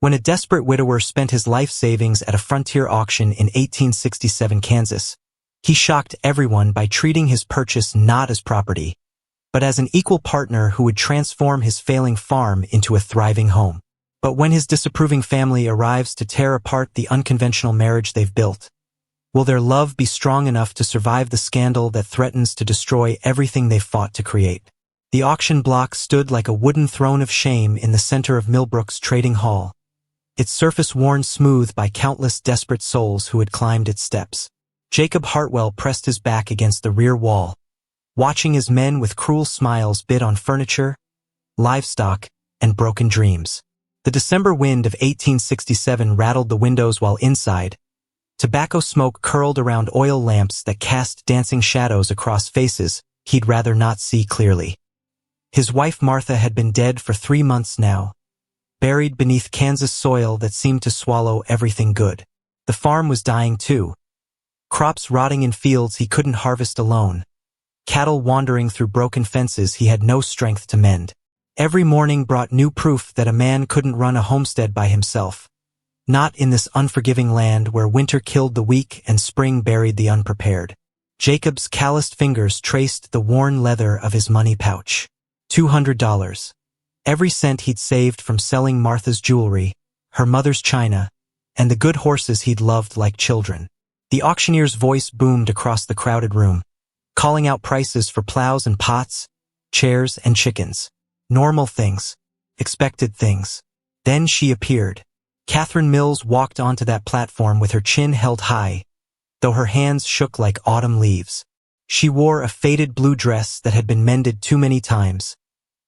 When a desperate widower spent his life savings at a frontier auction in 1867 Kansas, he shocked everyone by treating his purchase not as property, but as an equal partner who would transform his failing farm into a thriving home. But when his disapproving family arrives to tear apart the unconventional marriage they've built, will their love be strong enough to survive the scandal that threatens to destroy everything they've fought to create? The auction block stood like a wooden throne of shame in the center of Millbrook's trading hall, its surface worn smooth by countless desperate souls who had climbed its steps. Jacob Hartwell pressed his back against the rear wall, watching as men with cruel smiles bid on furniture, livestock, and broken dreams. The December wind of 1867 rattled the windows while inside, tobacco smoke curled around oil lamps that cast dancing shadows across faces he'd rather not see clearly. His wife Martha had been dead for 3 months now, buried beneath Kansas soil that seemed to swallow everything good. The farm was dying too, crops rotting in fields he couldn't harvest alone, cattle wandering through broken fences he had no strength to mend. Every morning brought new proof that a man couldn't run a homestead by himself, not in this unforgiving land where winter killed the weak and spring buried the unprepared. Jacob's calloused fingers traced the worn leather of his money pouch. $200. Every cent he'd saved from selling Martha's jewelry, her mother's china, and the good horses he'd loved like children. The auctioneer's voice boomed across the crowded room, calling out prices for plows and pots, chairs and chickens. Normal things, expected things. Then she appeared. Catherine Mills walked onto that platform with her chin held high, though her hands shook like autumn leaves. She wore a faded blue dress that had been mended too many times,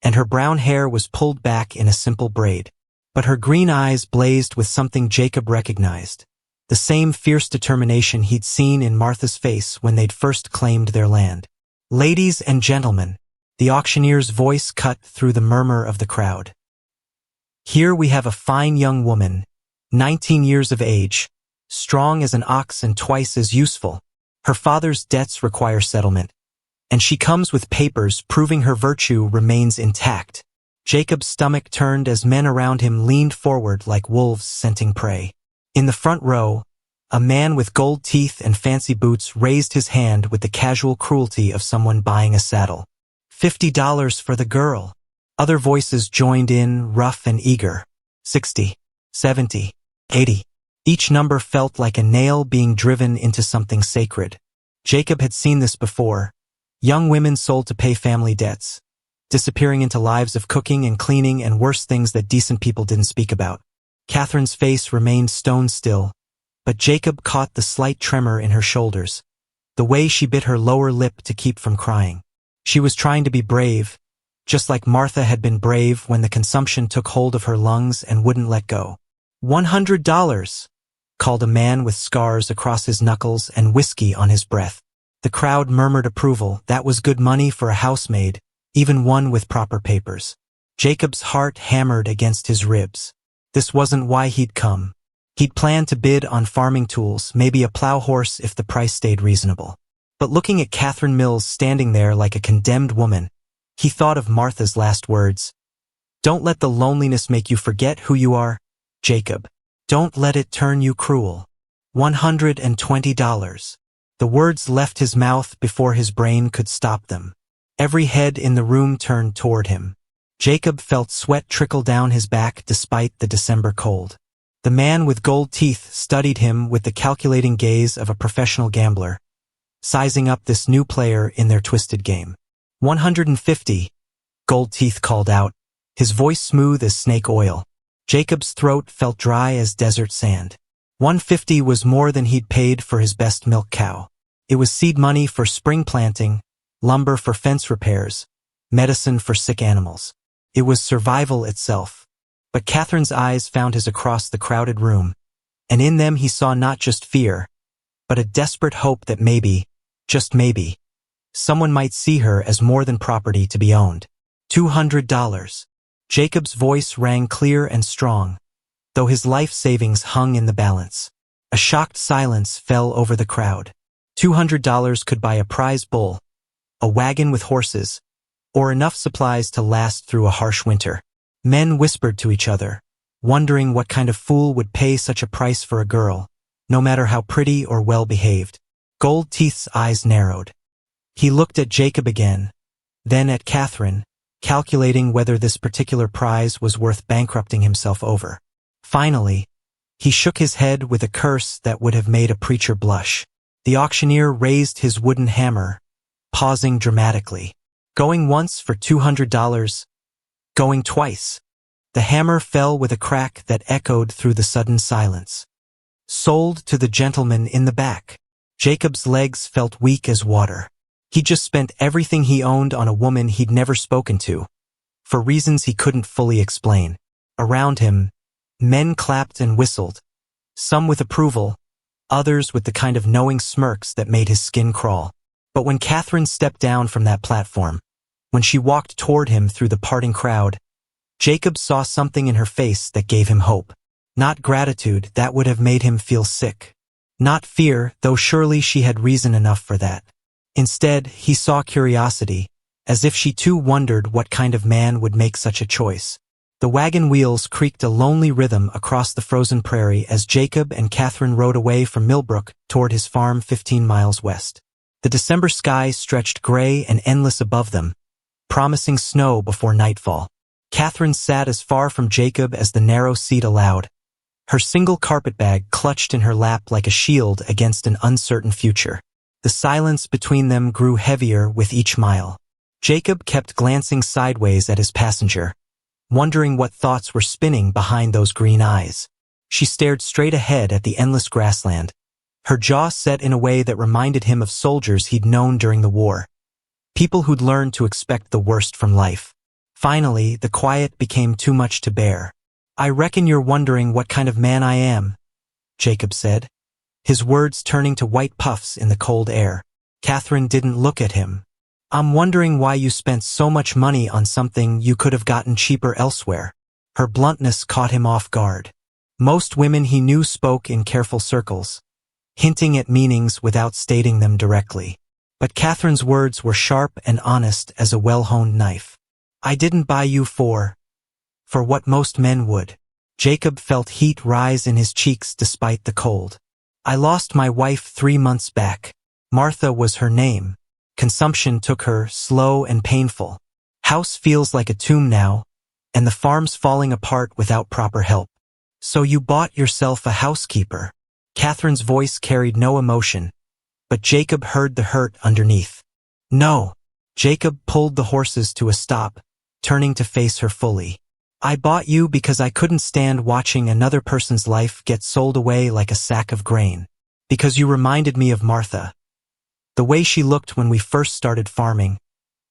and her brown hair was pulled back in a simple braid. But her green eyes blazed with something Jacob recognized, the same fierce determination he'd seen in Martha's face when they'd first claimed their land. "Ladies and gentlemen," the auctioneer's voice cut through the murmur of the crowd. "Here we have a fine young woman, 19 years of age, strong as an ox and twice as useful. Her father's debts require settlement, and she comes with papers proving her virtue remains intact." Jacob's stomach turned as men around him leaned forward like wolves scenting prey. In the front row, a man with gold teeth and fancy boots raised his hand with the casual cruelty of someone buying a saddle. $50 for the girl. Other voices joined in, rough and eager. 60, 70, 80. Each number felt like a nail being driven into something sacred. Jacob had seen this before. Young women sold to pay family debts, disappearing into lives of cooking and cleaning and worse things that decent people didn't speak about. Catherine's face remained stone still, but Jacob caught the slight tremor in her shoulders, the way she bit her lower lip to keep from crying. She was trying to be brave, just like Martha had been brave when the consumption took hold of her lungs and wouldn't let go. $100, called a man with scars across his knuckles and whiskey on his breath. The crowd murmured approval. That was good money for a housemaid, even one with proper papers. Jacob's heart hammered against his ribs. This wasn't why he'd come. He'd planned to bid on farming tools, maybe a plow horse if the price stayed reasonable. But looking at Catherine Mills standing there like a condemned woman, he thought of Martha's last words. "Don't let the loneliness make you forget who you are, Jacob. Don't let it turn you cruel." $120. The words left his mouth before his brain could stop them. Every head in the room turned toward him. Jacob felt sweat trickle down his back despite the December cold. The man with gold teeth studied him with the calculating gaze of a professional gambler, sizing up this new player in their twisted game. $150, Gold Teeth called out, his voice smooth as snake oil. Jacob's throat felt dry as desert sand. $150 was more than he'd paid for his best milk cow. It was seed money for spring planting, lumber for fence repairs, medicine for sick animals. It was survival itself. But Catherine's eyes found his across the crowded room, and in them he saw not just fear, but a desperate hope that maybe, just maybe, someone might see her as more than property to be owned. $200. Jacob's voice rang clear and strong, though his life savings hung in the balance. A shocked silence fell over the crowd. $200 could buy a prize bull, a wagon with horses, or enough supplies to last through a harsh winter. Men whispered to each other, wondering what kind of fool would pay such a price for a girl, no matter how pretty or well-behaved. Goldteeth's eyes narrowed. He looked at Jacob again, then at Catherine, calculating whether this particular prize was worth bankrupting himself over. Finally, he shook his head with a curse that would have made a preacher blush. The auctioneer raised his wooden hammer, pausing dramatically. Going once for $200, going twice. The hammer fell with a crack that echoed through the sudden silence. Sold to the gentleman in the back. Jacob's legs felt weak as water. He'd just spent everything he owned on a woman he'd never spoken to, for reasons he couldn't fully explain. Around him, men clapped and whistled, some with approval, others with the kind of knowing smirks that made his skin crawl. But when Catherine stepped down from that platform, when she walked toward him through the parting crowd, Jacob saw something in her face that gave him hope. Not gratitude, that would have made him feel sick. Not fear, though surely she had reason enough for that. Instead, he saw curiosity, as if she too wondered what kind of man would make such a choice. The wagon wheels creaked a lonely rhythm across the frozen prairie as Jacob and Catherine rode away from Millbrook toward his farm 15 miles west. The December sky stretched gray and endless above them, promising snow before nightfall. Catherine sat as far from Jacob as the narrow seat allowed, her single carpetbag clutched in her lap like a shield against an uncertain future. The silence between them grew heavier with each mile. Jacob kept glancing sideways at his passenger, wondering what thoughts were spinning behind those green eyes. She stared straight ahead at the endless grassland, her jaw set in a way that reminded him of soldiers he'd known during the war, people who'd learned to expect the worst from life. Finally, the quiet became too much to bear. "I reckon you're wondering what kind of man I am," Jacob said, his words turning to white puffs in the cold air. Catherine didn't look at him. "I'm wondering why you spent so much money on something you could have gotten cheaper elsewhere." Her bluntness caught him off guard. Most women he knew spoke in careful circles, hinting at meanings without stating them directly. But Catherine's words were sharp and honest as a well-honed knife. "I didn't buy you for what most men would." Jacob felt heat rise in his cheeks despite the cold. "I lost my wife 3 months back. Martha was her name. Consumption took her, slow and painful. House feels like a tomb now, and the farm's falling apart without proper help. So you bought yourself a housekeeper." Catherine's voice carried no emotion, but Jacob heard the hurt underneath. "No." Jacob pulled the horses to a stop, turning to face her fully. "I bought you because I couldn't stand watching another person's life get sold away like a sack of grain. Because you reminded me of Martha. The way she looked when we first started farming,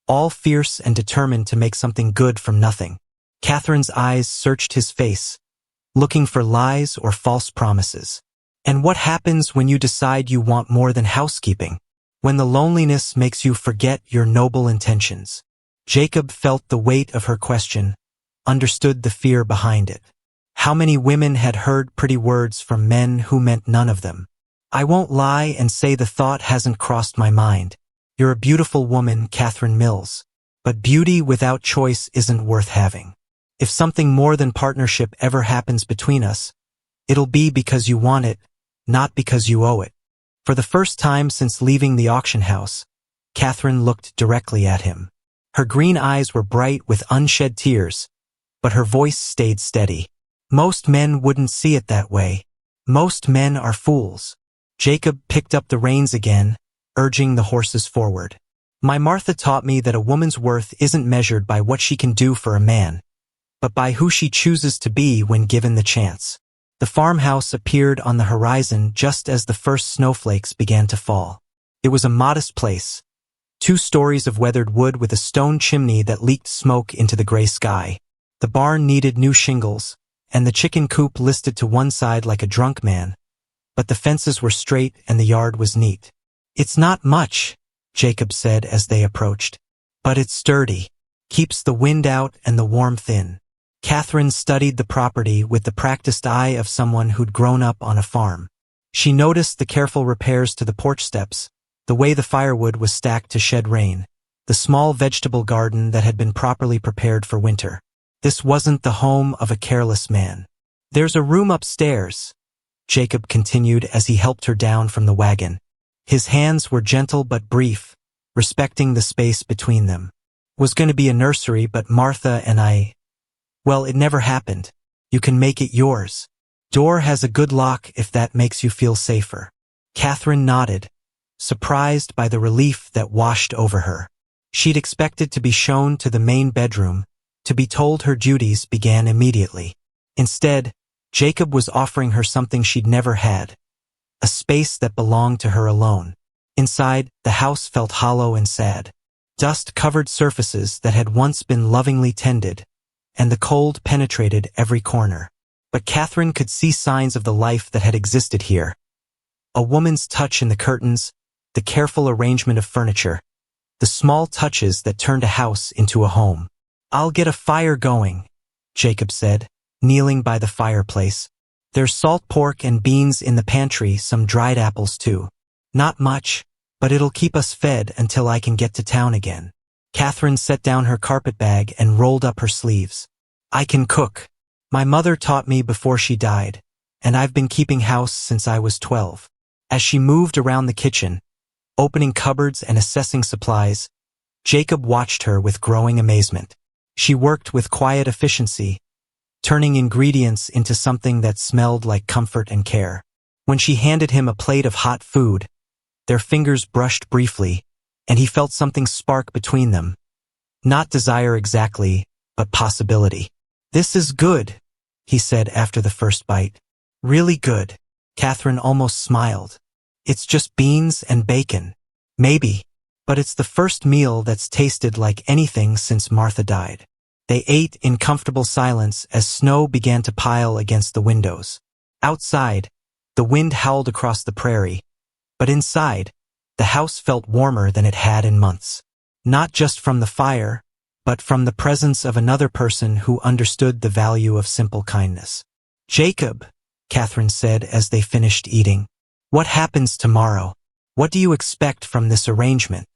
all fierce and determined to make something good from nothing." Catherine's eyes searched his face, looking for lies or false promises. "And what happens when you decide you want more than housekeeping? When the loneliness makes you forget your noble intentions?" Jacob felt the weight of her question, understood the fear behind it. How many women had heard pretty words from men who meant none of them? "I won't lie and say the thought hasn't crossed my mind. You're a beautiful woman, Catherine Mills. But beauty without choice isn't worth having. If something more than partnership ever happens between us, it'll be because you want it, not because you owe it." For the first time since leaving the auction house, Catherine looked directly at him. Her green eyes were bright with unshed tears, but her voice stayed steady. "Most men wouldn't see it that way. Most men are fools." Jacob picked up the reins again, urging the horses forward. "My Martha taught me that a woman's worth isn't measured by what she can do for a man, but by who she chooses to be when given the chance." The farmhouse appeared on the horizon just as the first snowflakes began to fall. It was a modest place, 2 stories of weathered wood with a stone chimney that leaked smoke into the gray sky. The barn needed new shingles, and the chicken coop listed to one side like a drunk man, but the fences were straight and the yard was neat. "It's not much," Jacob said as they approached, "but it's sturdy, keeps the wind out and the warmth in." Catherine studied the property with the practiced eye of someone who'd grown up on a farm. She noticed the careful repairs to the porch steps, the way the firewood was stacked to shed rain, the small vegetable garden that had been properly prepared for winter. This wasn't the home of a careless man. There's a room upstairs, Jacob continued as he helped her down from the wagon. His hands were gentle but brief, respecting the space between them. Was going to be a nursery, but Martha and I... Well, it never happened. You can make it yours. Door has a good lock if that makes you feel safer. Catherine nodded, surprised by the relief that washed over her. She'd expected to be shown to the main bedroom, to be told her duties began immediately. Instead, Jacob was offering her something she'd never had, a space that belonged to her alone. Inside, the house felt hollow and sad. Dust covered surfaces that had once been lovingly tended, and the cold penetrated every corner. But Catherine could see signs of the life that had existed here. A woman's touch in the curtains, the careful arrangement of furniture, the small touches that turned a house into a home. "I'll get a fire going," Jacob said, kneeling by the fireplace. "There's salt pork and beans in the pantry, some dried apples too. Not much, but it'll keep us fed until I can get to town again." Catherine set down her carpetbag and rolled up her sleeves. "I can cook. My mother taught me before she died, and I've been keeping house since I was 12. As she moved around the kitchen, opening cupboards and assessing supplies, Jacob watched her with growing amazement. She worked with quiet efficiency, turning ingredients into something that smelled like comfort and care. When she handed him a plate of hot food, their fingers brushed briefly, and he felt something spark between them. Not desire exactly, but possibility. "This is good," he said after the first bite. "Really good." Catherine almost smiled. "It's just beans and bacon. Maybe, but it's the first meal that's tasted like anything since Martha died." They ate in comfortable silence as snow began to pile against the windows. Outside, the wind howled across the prairie, but inside, the house felt warmer than it had in months. Not just from the fire, but from the presence of another person who understood the value of simple kindness. "Jacob," Catherine said as they finished eating, "what happens tomorrow? What do you expect from this arrangement?"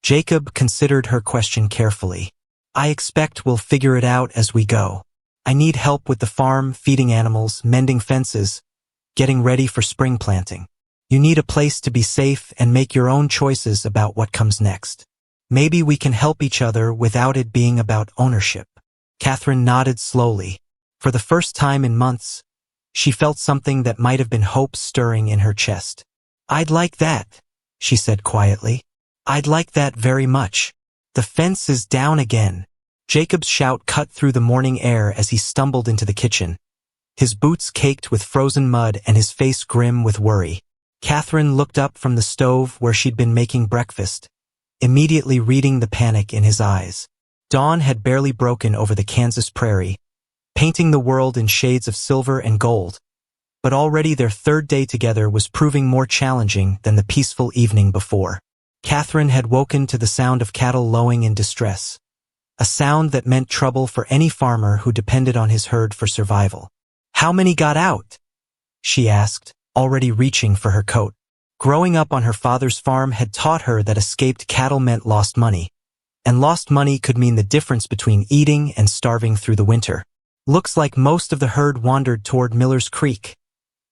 Jacob considered her question carefully. "I expect we'll figure it out as we go. I need help with the farm, feeding animals, mending fences, getting ready for spring planting. You need a place to be safe and make your own choices about what comes next. Maybe we can help each other without it being about ownership." Catherine nodded slowly. For the first time in months, she felt something that might have been hope stirring in her chest. "I'd like that," she said quietly. "I'd like that very much." "The fence is down again." Jacob's shout cut through the morning air as he stumbled into the kitchen, his boots caked with frozen mud and his face grim with worry. Catherine looked up from the stove where she'd been making breakfast, immediately reading the panic in his eyes. Dawn had barely broken over the Kansas prairie, painting the world in shades of silver and gold, but already their third day together was proving more challenging than the peaceful evening before. Catherine had woken to the sound of cattle lowing in distress, a sound that meant trouble for any farmer who depended on his herd for survival. "How many got out?" she asked, already reaching for her coat. Growing up on her father's farm had taught her that escaped cattle meant lost money, and lost money could mean the difference between eating and starving through the winter. "Looks like most of the herd wandered toward Miller's Creek,"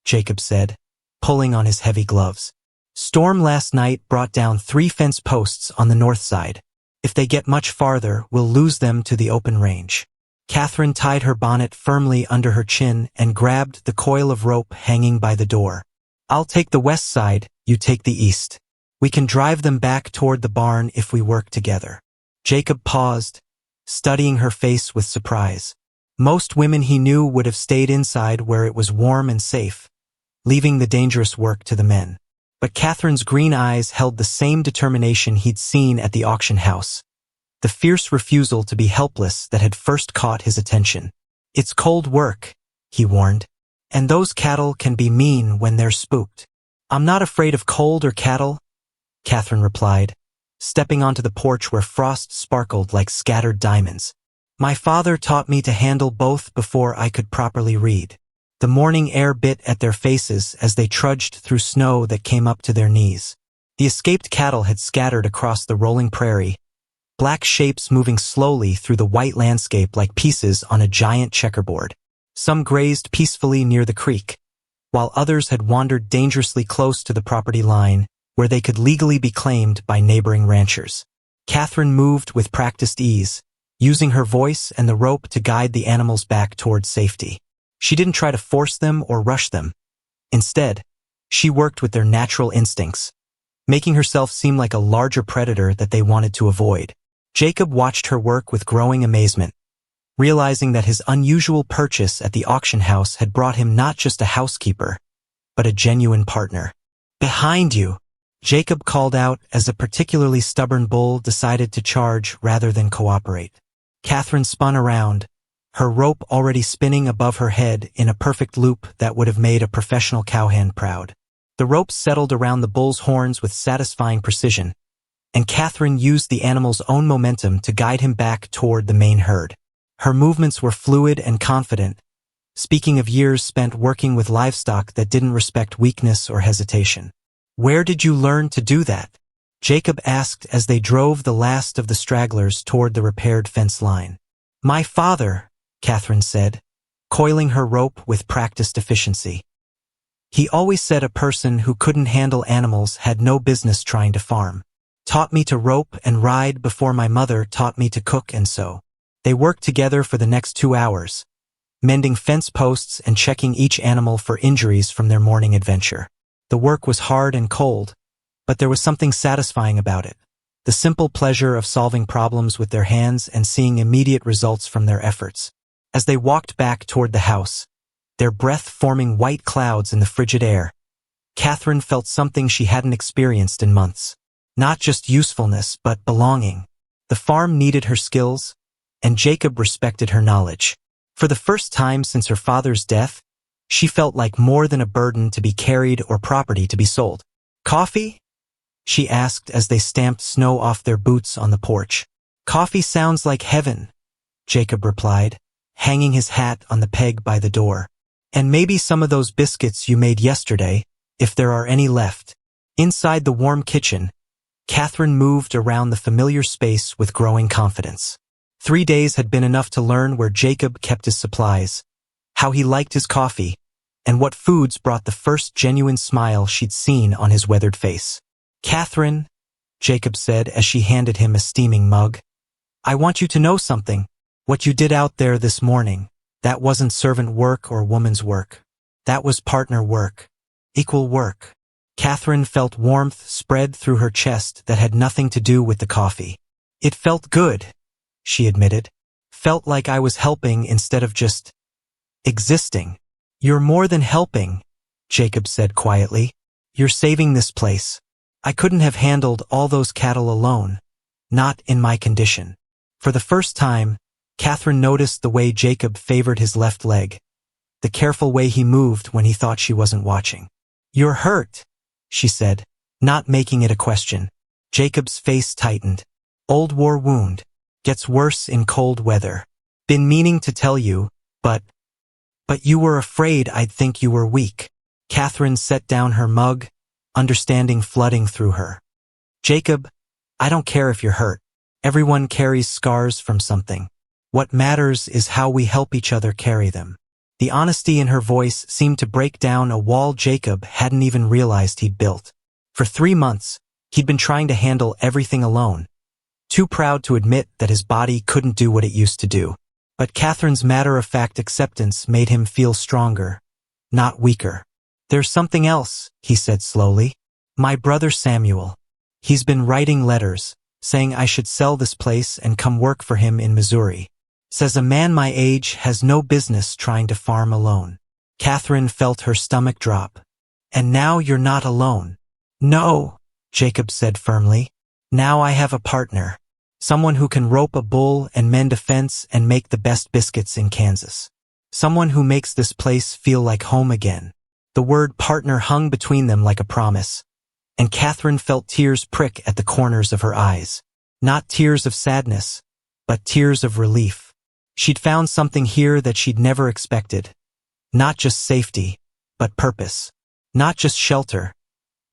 Jacob said, pulling on his heavy gloves. "Storm last night brought down 3 fence posts on the north side. If they get much farther, we'll lose them to the open range." Catherine tied her bonnet firmly under her chin and grabbed the coil of rope hanging by the door. "I'll take the west side, you take the east. We can drive them back toward the barn if we work together." Jacob paused, studying her face with surprise. Most women he knew would have stayed inside where it was warm and safe, leaving the dangerous work to the men. But Catherine's green eyes held the same determination he'd seen at the auction house, the fierce refusal to be helpless that had first caught his attention. "It's cold work," he warned, "and those cattle can be mean when they're spooked." "I'm not afraid of cold or cattle," Catherine replied, stepping onto the porch where frost sparkled like scattered diamonds. "My father taught me to handle both before I could properly read." The morning air bit at their faces as they trudged through snow that came up to their knees. The escaped cattle had scattered across the rolling prairie, black shapes moving slowly through the white landscape like pieces on a giant checkerboard. Some grazed peacefully near the creek, while others had wandered dangerously close to the property line, where they could legally be claimed by neighboring ranchers. Catherine moved with practiced ease, using her voice and the rope to guide the animals back towards safety. She didn't try to force them or rush them. Instead, she worked with their natural instincts, making herself seem like a larger predator that they wanted to avoid. Jacob watched her work with growing amazement, realizing that his unusual purchase at the auction house had brought him not just a housekeeper, but a genuine partner. "Behind you!" Jacob called out as a particularly stubborn bull decided to charge rather than cooperate. Catherine spun around, her rope already spinning above her head in a perfect loop that would have made a professional cowhand proud. The rope settled around the bull's horns with satisfying precision, and Catherine used the animal's own momentum to guide him back toward the main herd. Her movements were fluid and confident, speaking of years spent working with livestock that didn't respect weakness or hesitation. "Where did you learn to do that?" Jacob asked as they drove the last of the stragglers toward the repaired fence line. "My father," Catherine said, coiling her rope with practiced efficiency. "He always said a person who couldn't handle animals had no business trying to farm. Taught me to rope and ride before my mother taught me to cook and sew." They worked together for the next 2 hours, mending fence posts and checking each animal for injuries from their morning adventure. The work was hard and cold, but there was something satisfying about it. The simple pleasure of solving problems with their hands and seeing immediate results from their efforts. As they walked back toward the house, their breath forming white clouds in the frigid air, Catherine felt something she hadn't experienced in months. Not just usefulness, but belonging. The farm needed her skills, and Jacob respected her knowledge. For the first time since her father's death, she felt like more than a burden to be carried or property to be sold. "Coffee?" she asked as they stamped snow off their boots on the porch. "Coffee sounds like heaven," Jacob replied, hanging his hat on the peg by the door. "And maybe some of those biscuits you made yesterday, if there are any left." Inside the warm kitchen, Catherine moved around the familiar space with growing confidence. 3 days had been enough to learn where Jacob kept his supplies, how he liked his coffee, and what foods brought the first genuine smile she'd seen on his weathered face. "Catherine," Jacob said as she handed him a steaming mug, "I want you to know something. What you did out there this morning, that wasn't servant work or woman's work. That was partner work. Equal work." Catherine felt warmth spread through her chest that had nothing to do with the coffee. "It felt good," she admitted. "Felt like I was helping instead of just existing." "You're more than helping," Jacob said quietly. "You're saving this place. I couldn't have handled all those cattle alone, not in my condition." For the first time, Catherine noticed the way Jacob favored his left leg, the careful way he moved when he thought she wasn't watching. "You're hurt," she said, not making it a question. Jacob's face tightened. "Old war wound. Gets worse in cold weather. Been meaning to tell you, but you were afraid I'd think you were weak." Catherine set down her mug, understanding flooding through her. "Jacob, I don't care if you're hurt. Everyone carries scars from something. What matters is how we help each other carry them." The honesty in her voice seemed to break down a wall Jacob hadn't even realized he'd built. For 3 months, he'd been trying to handle everything alone, too proud to admit that his body couldn't do what it used to do. But Catherine's matter-of-fact acceptance made him feel stronger, not weaker. "There's something else," he said slowly. "My brother Samuel. He's been writing letters, saying I should sell this place and come work for him in Missouri. Says a man my age has no business trying to farm alone." Catherine felt her stomach drop. "And now you're not alone." "No," Jacob said firmly. "Now I have a partner. Someone who can rope a bull and mend a fence and make the best biscuits in Kansas. Someone who makes this place feel like home again." The word partner hung between them like a promise, and Catherine felt tears prick at the corners of her eyes. Not tears of sadness, but tears of relief. She'd found something here that she'd never expected. Not just safety, but purpose. Not just shelter,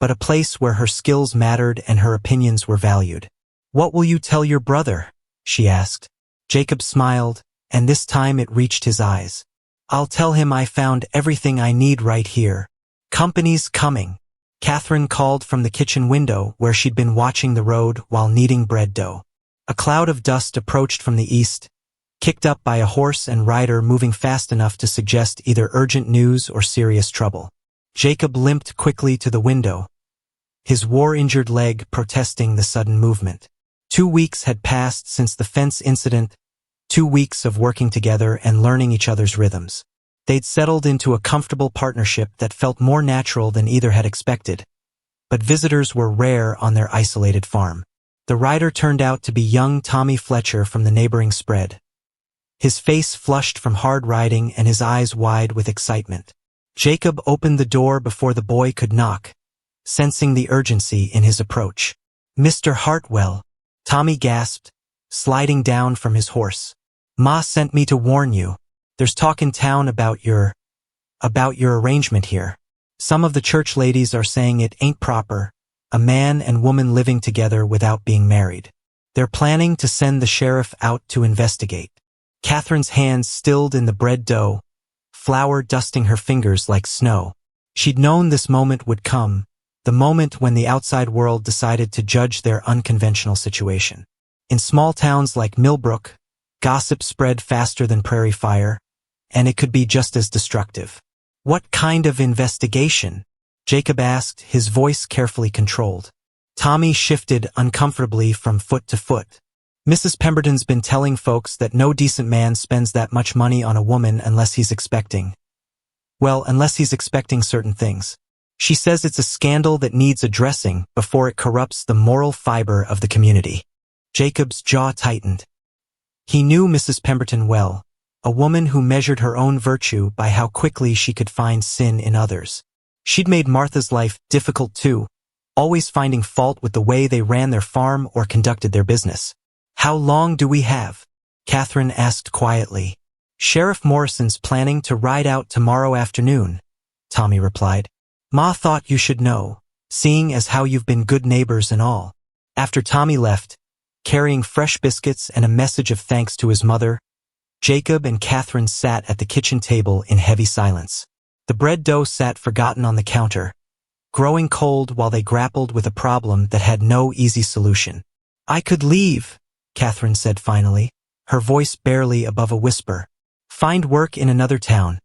but a place where her skills mattered and her opinions were valued. "What will you tell your brother?" she asked. Jacob smiled, and this time it reached his eyes. I'll tell him I found everything I need right here. Company's coming. Catherine called from the kitchen window where she'd been watching the road while kneading bread dough. A cloud of dust approached from the east, kicked up by a horse and rider moving fast enough to suggest either urgent news or serious trouble. Jacob limped quickly to the window, his war-injured leg protesting the sudden movement. 2 weeks had passed since the fence incident, 2 weeks of working together and learning each other's rhythms. They'd settled into a comfortable partnership that felt more natural than either had expected. But visitors were rare on their isolated farm. The rider turned out to be young Tommy Fletcher from the neighboring spread. His face flushed from hard riding and his eyes wide with excitement. Jacob opened the door before the boy could knock, sensing the urgency in his approach. "Mr. Hartwell," Tommy gasped, sliding down from his horse. "Ma sent me to warn you. There's talk in town about your arrangement here. Some of the church ladies are saying it ain't proper, a man and woman living together without being married. They're planning to send the sheriff out to investigate." Catherine's hands stilled in the bread dough, flour dusting her fingers like snow. She'd known this moment would come, the moment when the outside world decided to judge their unconventional situation. In small towns like Millbrook, gossip spread faster than prairie fire, and it could be just as destructive. "What kind of investigation?" Jacob asked, his voice carefully controlled. Tommy shifted uncomfortably from foot to foot. "Mrs. Pemberton's been telling folks that no decent man spends that much money on a woman unless he's expecting certain things. She says it's a scandal that needs addressing before it corrupts the moral fiber of the community." Jacob's jaw tightened. He knew Mrs. Pemberton well, a woman who measured her own virtue by how quickly she could find sin in others. She'd made Martha's life difficult too, always finding fault with the way they ran their farm or conducted their business. "How long do we have?" Catherine asked quietly. "Sheriff Morrison's planning to ride out tomorrow afternoon," Tommy replied. "Ma thought you should know, seeing as how you've been good neighbors and all." After Tommy left, carrying fresh biscuits and a message of thanks to his mother, Jacob and Catherine sat at the kitchen table in heavy silence. The bread dough sat forgotten on the counter, growing cold while they grappled with a problem that had no easy solution. "I could leave," Catherine said finally, her voice barely above a whisper. "Find work in another town,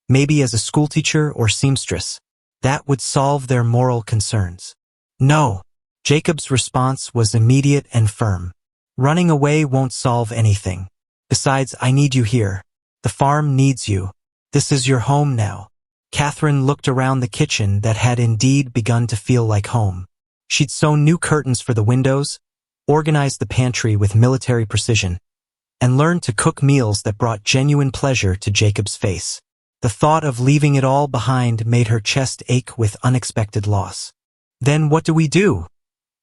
maybe as a schoolteacher or seamstress. That would solve their moral concerns." "No." Jacob's response was immediate and firm. "Running away won't solve anything. Besides, I need you here. The farm needs you. This is your home now." Catherine looked around the kitchen that had indeed begun to feel like home. She'd sewn new curtains for the windows, organized the pantry with military precision, and learned to cook meals that brought genuine pleasure to Jacob's face. The thought of leaving it all behind made her chest ache with unexpected loss. "Then what do we do?"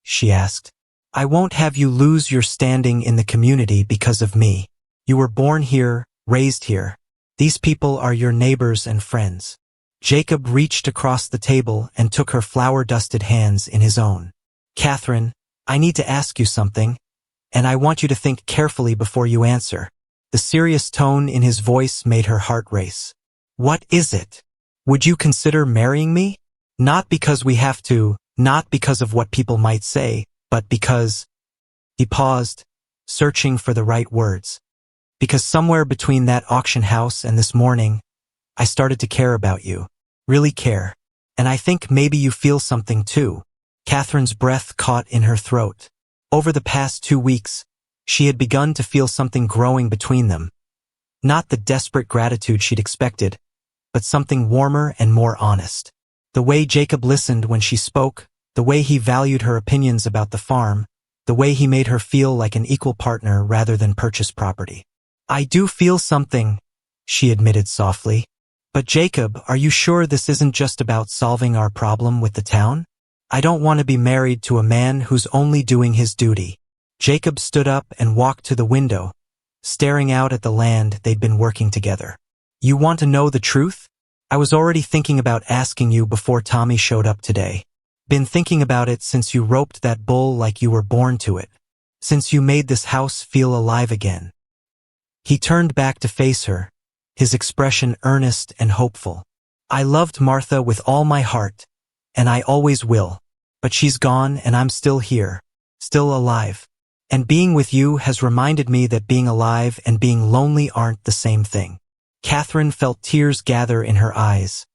she asked. "I won't have you lose your standing in the community because of me. You were born here, raised here. These people are your neighbors and friends." Jacob reached across the table and took her flour-dusted hands in his own. "Catherine, I need to ask you something, and I want you to think carefully before you answer." The serious tone in his voice made her heart race. "What is it? Would you consider marrying me? Not because we have to, not because of what people might say, but because—" He paused, searching for the right words. "Because somewhere between that auction house and this morning, I started to care about you. Really care. And I think maybe you feel something too." Catherine's breath caught in her throat. Over the past 2 weeks, she had begun to feel something growing between them. Not the desperate gratitude she'd expected, but something warmer and more honest. The way Jacob listened when she spoke, the way he valued her opinions about the farm, the way he made her feel like an equal partner rather than purchased property. "I do feel something," she admitted softly. "But Jacob, are you sure this isn't just about solving our problem with the town? I don't want to be married to a man who's only doing his duty." Jacob stood up and walked to the window, staring out at the land they'd been working together. "You want to know the truth? I was already thinking about asking you before Tommy showed up today. Been thinking about it since you roped that bull like you were born to it. Since you made this house feel alive again." He turned back to face her, his expression earnest and hopeful. I loved Martha with all my heart, and I always will. But she's gone and I'm still here, still alive. And being with you has reminded me that being alive and being lonely aren't the same thing. Catherine felt tears gather in her eyes.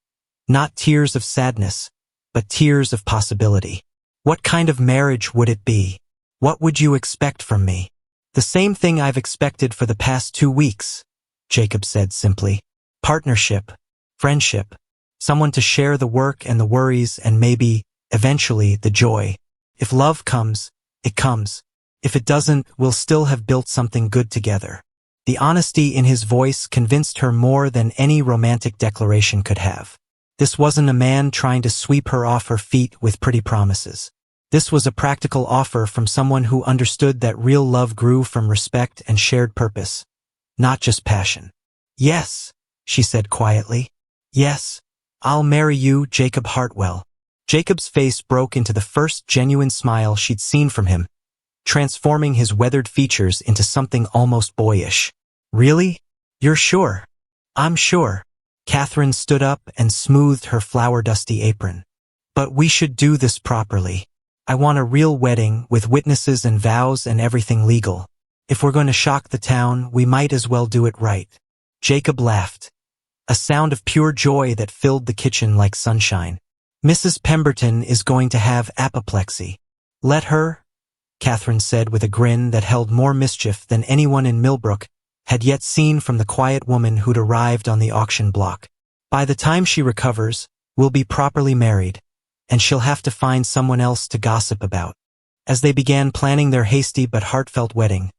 Not tears of sadness, but tears of possibility. What kind of marriage would it be? What would you expect from me? The same thing I've expected for the past 2 weeks, Jacob said simply. Partnership, friendship, someone to share the work and the worries and maybe, eventually, the joy. If love comes, it comes. If it doesn't, we'll still have built something good together. The honesty in his voice convinced her more than any romantic declaration could have. This wasn't a man trying to sweep her off her feet with pretty promises. This was a practical offer from someone who understood that real love grew from respect and shared purpose, not just passion. Yes, she said quietly. Yes, I'll marry you, Jacob Hartwell. Jacob's face broke into the first genuine smile she'd seen from him, transforming his weathered features into something almost boyish. Really? You're sure? I'm sure. Catherine stood up and smoothed her flour-dusty apron. But we should do this properly. I want a real wedding with witnesses and vows and everything legal. If we're going to shock the town, we might as well do it right. Jacob laughed, a sound of pure joy that filled the kitchen like sunshine. Mrs. Pemberton is going to have apoplexy. Let her, Catherine said with a grin that held more mischief than anyone in Millbrook had yet seen from the quiet woman who'd arrived on the auction block. By the time she recovers, we'll be properly married, and she'll have to find someone else to gossip about. As they began planning their hasty but heartfelt wedding,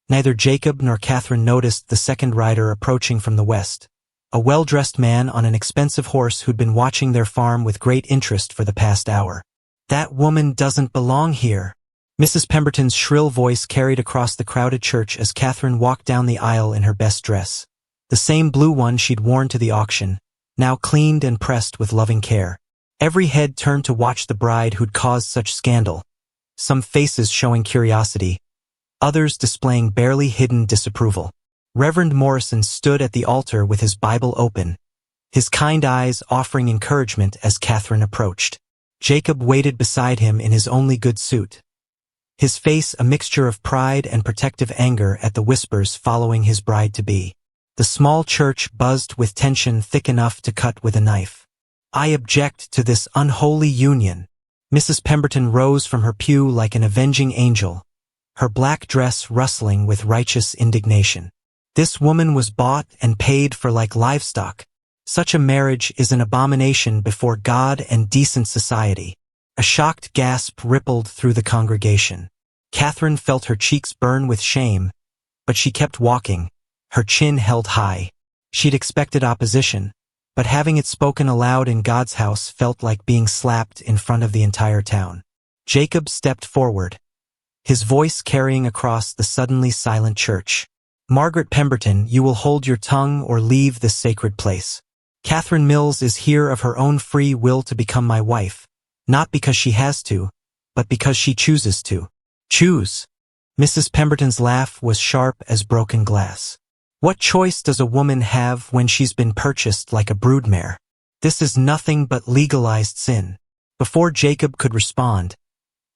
neither Jacob nor Catherine noticed the second rider approaching from the west, a well-dressed man on an expensive horse who'd been watching their farm with great interest for the past hour. That woman doesn't belong here. Mrs. Pemberton's shrill voice carried across the crowded church as Catherine walked down the aisle in her best dress, the same blue one she'd worn to the auction, now cleaned and pressed with loving care. Every head turned to watch the bride who'd caused such scandal, some faces showing curiosity, others displaying barely hidden disapproval. Reverend Morrison stood at the altar with his Bible open, his kind eyes offering encouragement as Catherine approached. Jacob waited beside him in his only good suit, his face a mixture of pride and protective anger at the whispers following his bride-to-be. The small church buzzed with tension thick enough to cut with a knife. I object to this unholy union. Mrs. Pemberton rose from her pew like an avenging angel, her black dress rustling with righteous indignation. This woman was bought and paid for like livestock. Such a marriage is an abomination before God and decent society. A shocked gasp rippled through the congregation. Catherine felt her cheeks burn with shame, but she kept walking, her chin held high. She'd expected opposition, but having it spoken aloud in God's house felt like being slapped in front of the entire town. Jacob stepped forward, his voice carrying across the suddenly silent church. Margaret Pemberton, you will hold your tongue or leave this sacred place. Catherine Mills is here of her own free will to become my wife, not because she has to, but because she chooses to. Choose. Mrs. Pemberton's laugh was sharp as broken glass. What choice does a woman have when she's been purchased like a broodmare? This is nothing but legalized sin. Before Jacob could respond,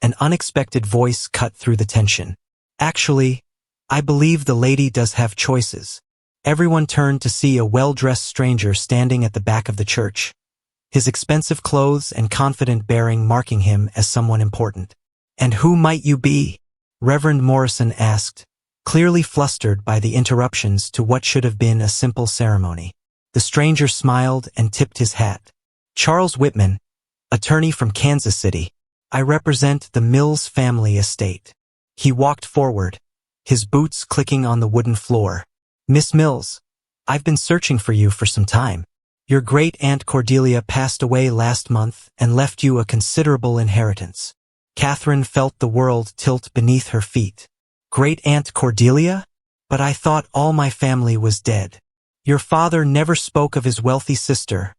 an unexpected voice cut through the tension. Actually, I believe the lady does have choices. Everyone turned to see a well-dressed stranger standing at the back of the church, his expensive clothes and confident bearing marking him as someone important. And who might you be? Reverend Morrison asked, clearly flustered by the interruptions to what should have been a simple ceremony. The stranger smiled and tipped his hat. Charles Whitman, attorney from Kansas City. I represent the Mills family estate. He walked forward, his boots clicking on the wooden floor. Miss Mills, I've been searching for you for some time. Your great-aunt Cordelia passed away last month and left you a considerable inheritance. Catherine felt the world tilt beneath her feet. Great-aunt Cordelia? But I thought all my family was dead. Your father never spoke of his wealthy sister,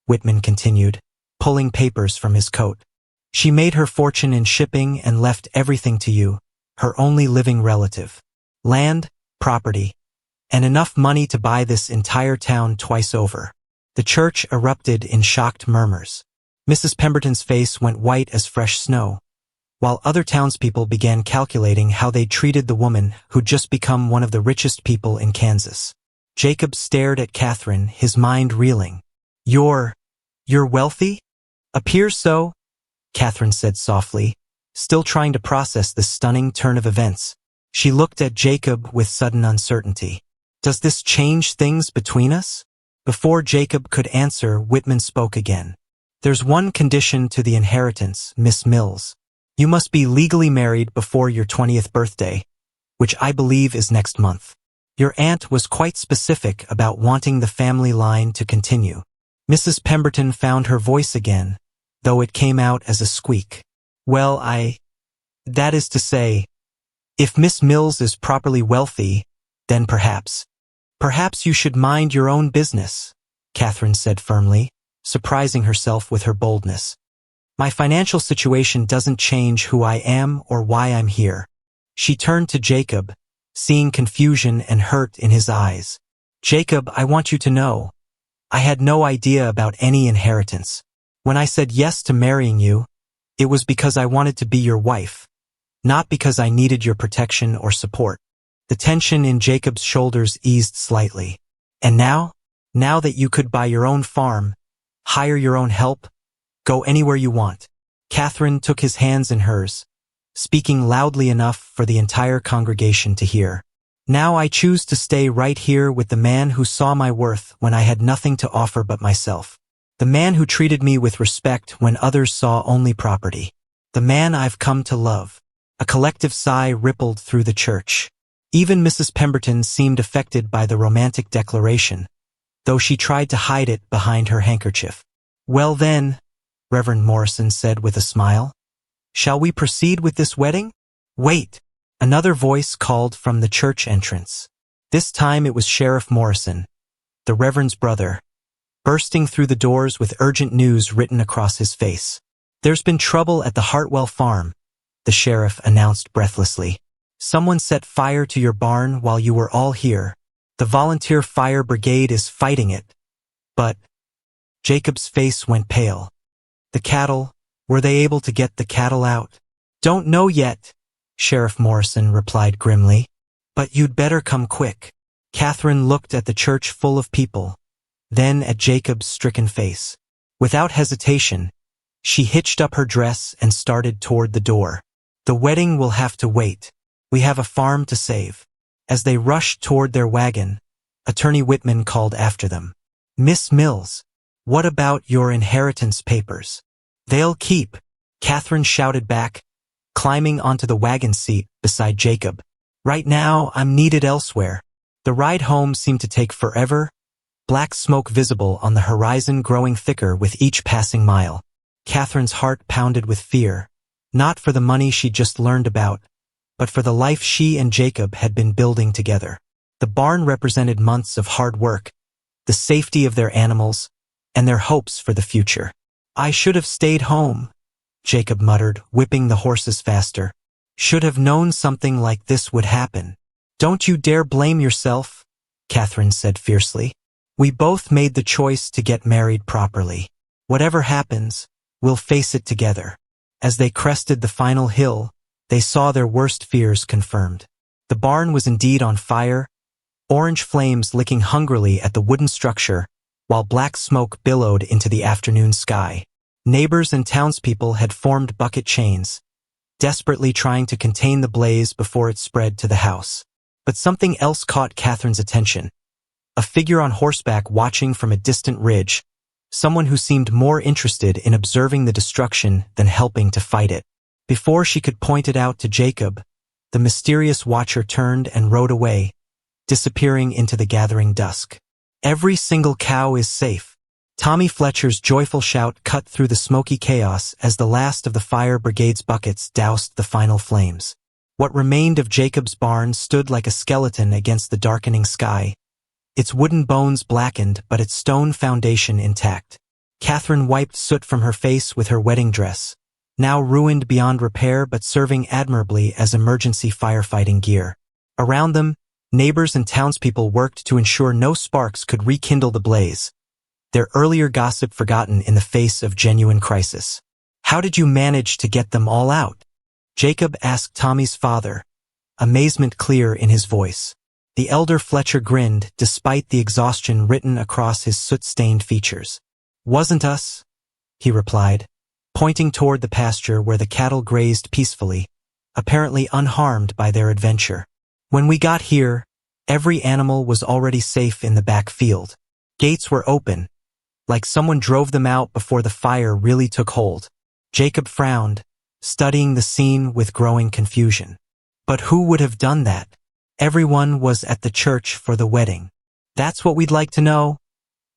Whitman continued, pulling papers from his coat. She made her fortune in shipping and left everything to you, her only living relative. Land, property, and enough money to buy this entire town twice over. The church erupted in shocked murmurs. Mrs. Pemberton's face went white as fresh snow, while other townspeople began calculating how they'd treated the woman who'd just become one of the richest people in Kansas. Jacob stared at Catherine, his mind reeling. You're wealthy? Appears so, Catherine said softly, still trying to process this stunning turn of events. She looked at Jacob with sudden uncertainty. Does this change things between us? Before Jacob could answer, Whitman spoke again. There's one condition to the inheritance, Miss Mills. You must be legally married before your 20th birthday, which I believe is next month. Your aunt was quite specific about wanting the family line to continue. Mrs. Pemberton found her voice again, though it came out as a squeak. Well, that is to say, if Miss Mills is properly wealthy, then perhaps you should mind your own business, Catherine said firmly, surprising herself with her boldness. My financial situation doesn't change who I am or why I'm here. She turned to Jacob, seeing confusion and hurt in his eyes. Jacob, I want you to know, I had no idea about any inheritance. When I said yes to marrying you, it was because I wanted to be your wife, not because I needed your protection or support. The tension in Jacob's shoulders eased slightly. And now that you could buy your own farm, hire your own help, go anywhere you want. Catherine took his hands in hers, speaking loudly enough for the entire congregation to hear. Now I choose to stay right here with the man who saw my worth when I had nothing to offer but myself. The man who treated me with respect when others saw only property. The man I've come to love. A collective sigh rippled through the church. Even Mrs. Pemberton seemed affected by the romantic declaration, though she tried to hide it behind her handkerchief. Well then, Reverend Morrison said with a smile, shall we proceed with this wedding? Wait! Another voice called from the church entrance. This time it was Sheriff Morrison, the Reverend's brother, bursting through the doors with urgent news written across his face. There's been trouble at the Hartwell farm, the sheriff announced breathlessly. Someone set fire to your barn while you were all here. The volunteer fire brigade is fighting it. But Jacob's face went pale. The cattle, were they able to get the cattle out? Don't know yet, Sheriff Morrison replied grimly. But you'd better come quick. Catherine looked at the church full of people, then at Jacob's stricken face. Without hesitation, she hitched up her dress and started toward the door. The wedding will have to wait. We have a farm to save. As they rushed toward their wagon, Attorney Whitman called after them. Miss Mills, what about your inheritance papers? They'll keep, Catherine shouted back, climbing onto the wagon seat beside Jacob. Right now, I'm needed elsewhere. The ride home seemed to take forever, black smoke visible on the horizon growing thicker with each passing mile. Catherine's heart pounded with fear, not for the money she'd just learned about, but for the life she and Jacob had been building together. The barn represented months of hard work, the safety of their animals, and their hopes for the future. I should have stayed home, Jacob muttered, whipping the horses faster. Should have known something like this would happen. Don't you dare blame yourself, Catherine said fiercely. We both made the choice to get married properly. Whatever happens, we'll face it together. As they crested the final hill, they saw their worst fears confirmed. The barn was indeed on fire, orange flames licking hungrily at the wooden structure, while black smoke billowed into the afternoon sky. Neighbors and townspeople had formed bucket chains, desperately trying to contain the blaze before it spread to the house. But something else caught Catherine's attention. A figure on horseback watching from a distant ridge, someone who seemed more interested in observing the destruction than helping to fight it. Before she could point it out to Jacob, the mysterious watcher turned and rode away, disappearing into the gathering dusk. Every single cow is safe. Tommy Fletcher's joyful shout cut through the smoky chaos as the last of the fire brigade's buckets doused the final flames. What remained of Jacob's barn stood like a skeleton against the darkening sky, its wooden bones blackened but its stone foundation intact. Catherine wiped soot from her face with her wedding dress, now ruined beyond repair but serving admirably as emergency firefighting gear. Around them, Neighbors and townspeople worked to ensure no sparks could rekindle the blaze, their earlier gossip forgotten in the face of genuine crisis. "How did you manage to get them all out?" Jacob asked Tommy's father, amazement clear in his voice. The elder Fletcher grinned despite the exhaustion written across his soot-stained features. "Wasn't us," he replied, pointing toward the pasture where the cattle grazed peacefully, apparently unharmed by their adventure. "When we got here, every animal was already safe in the back field. Gates were open, like someone drove them out before the fire really took hold." Jacob frowned, studying the scene with growing confusion. But who would have done that? Everyone was at the church for the wedding. "That's what we'd like to know,"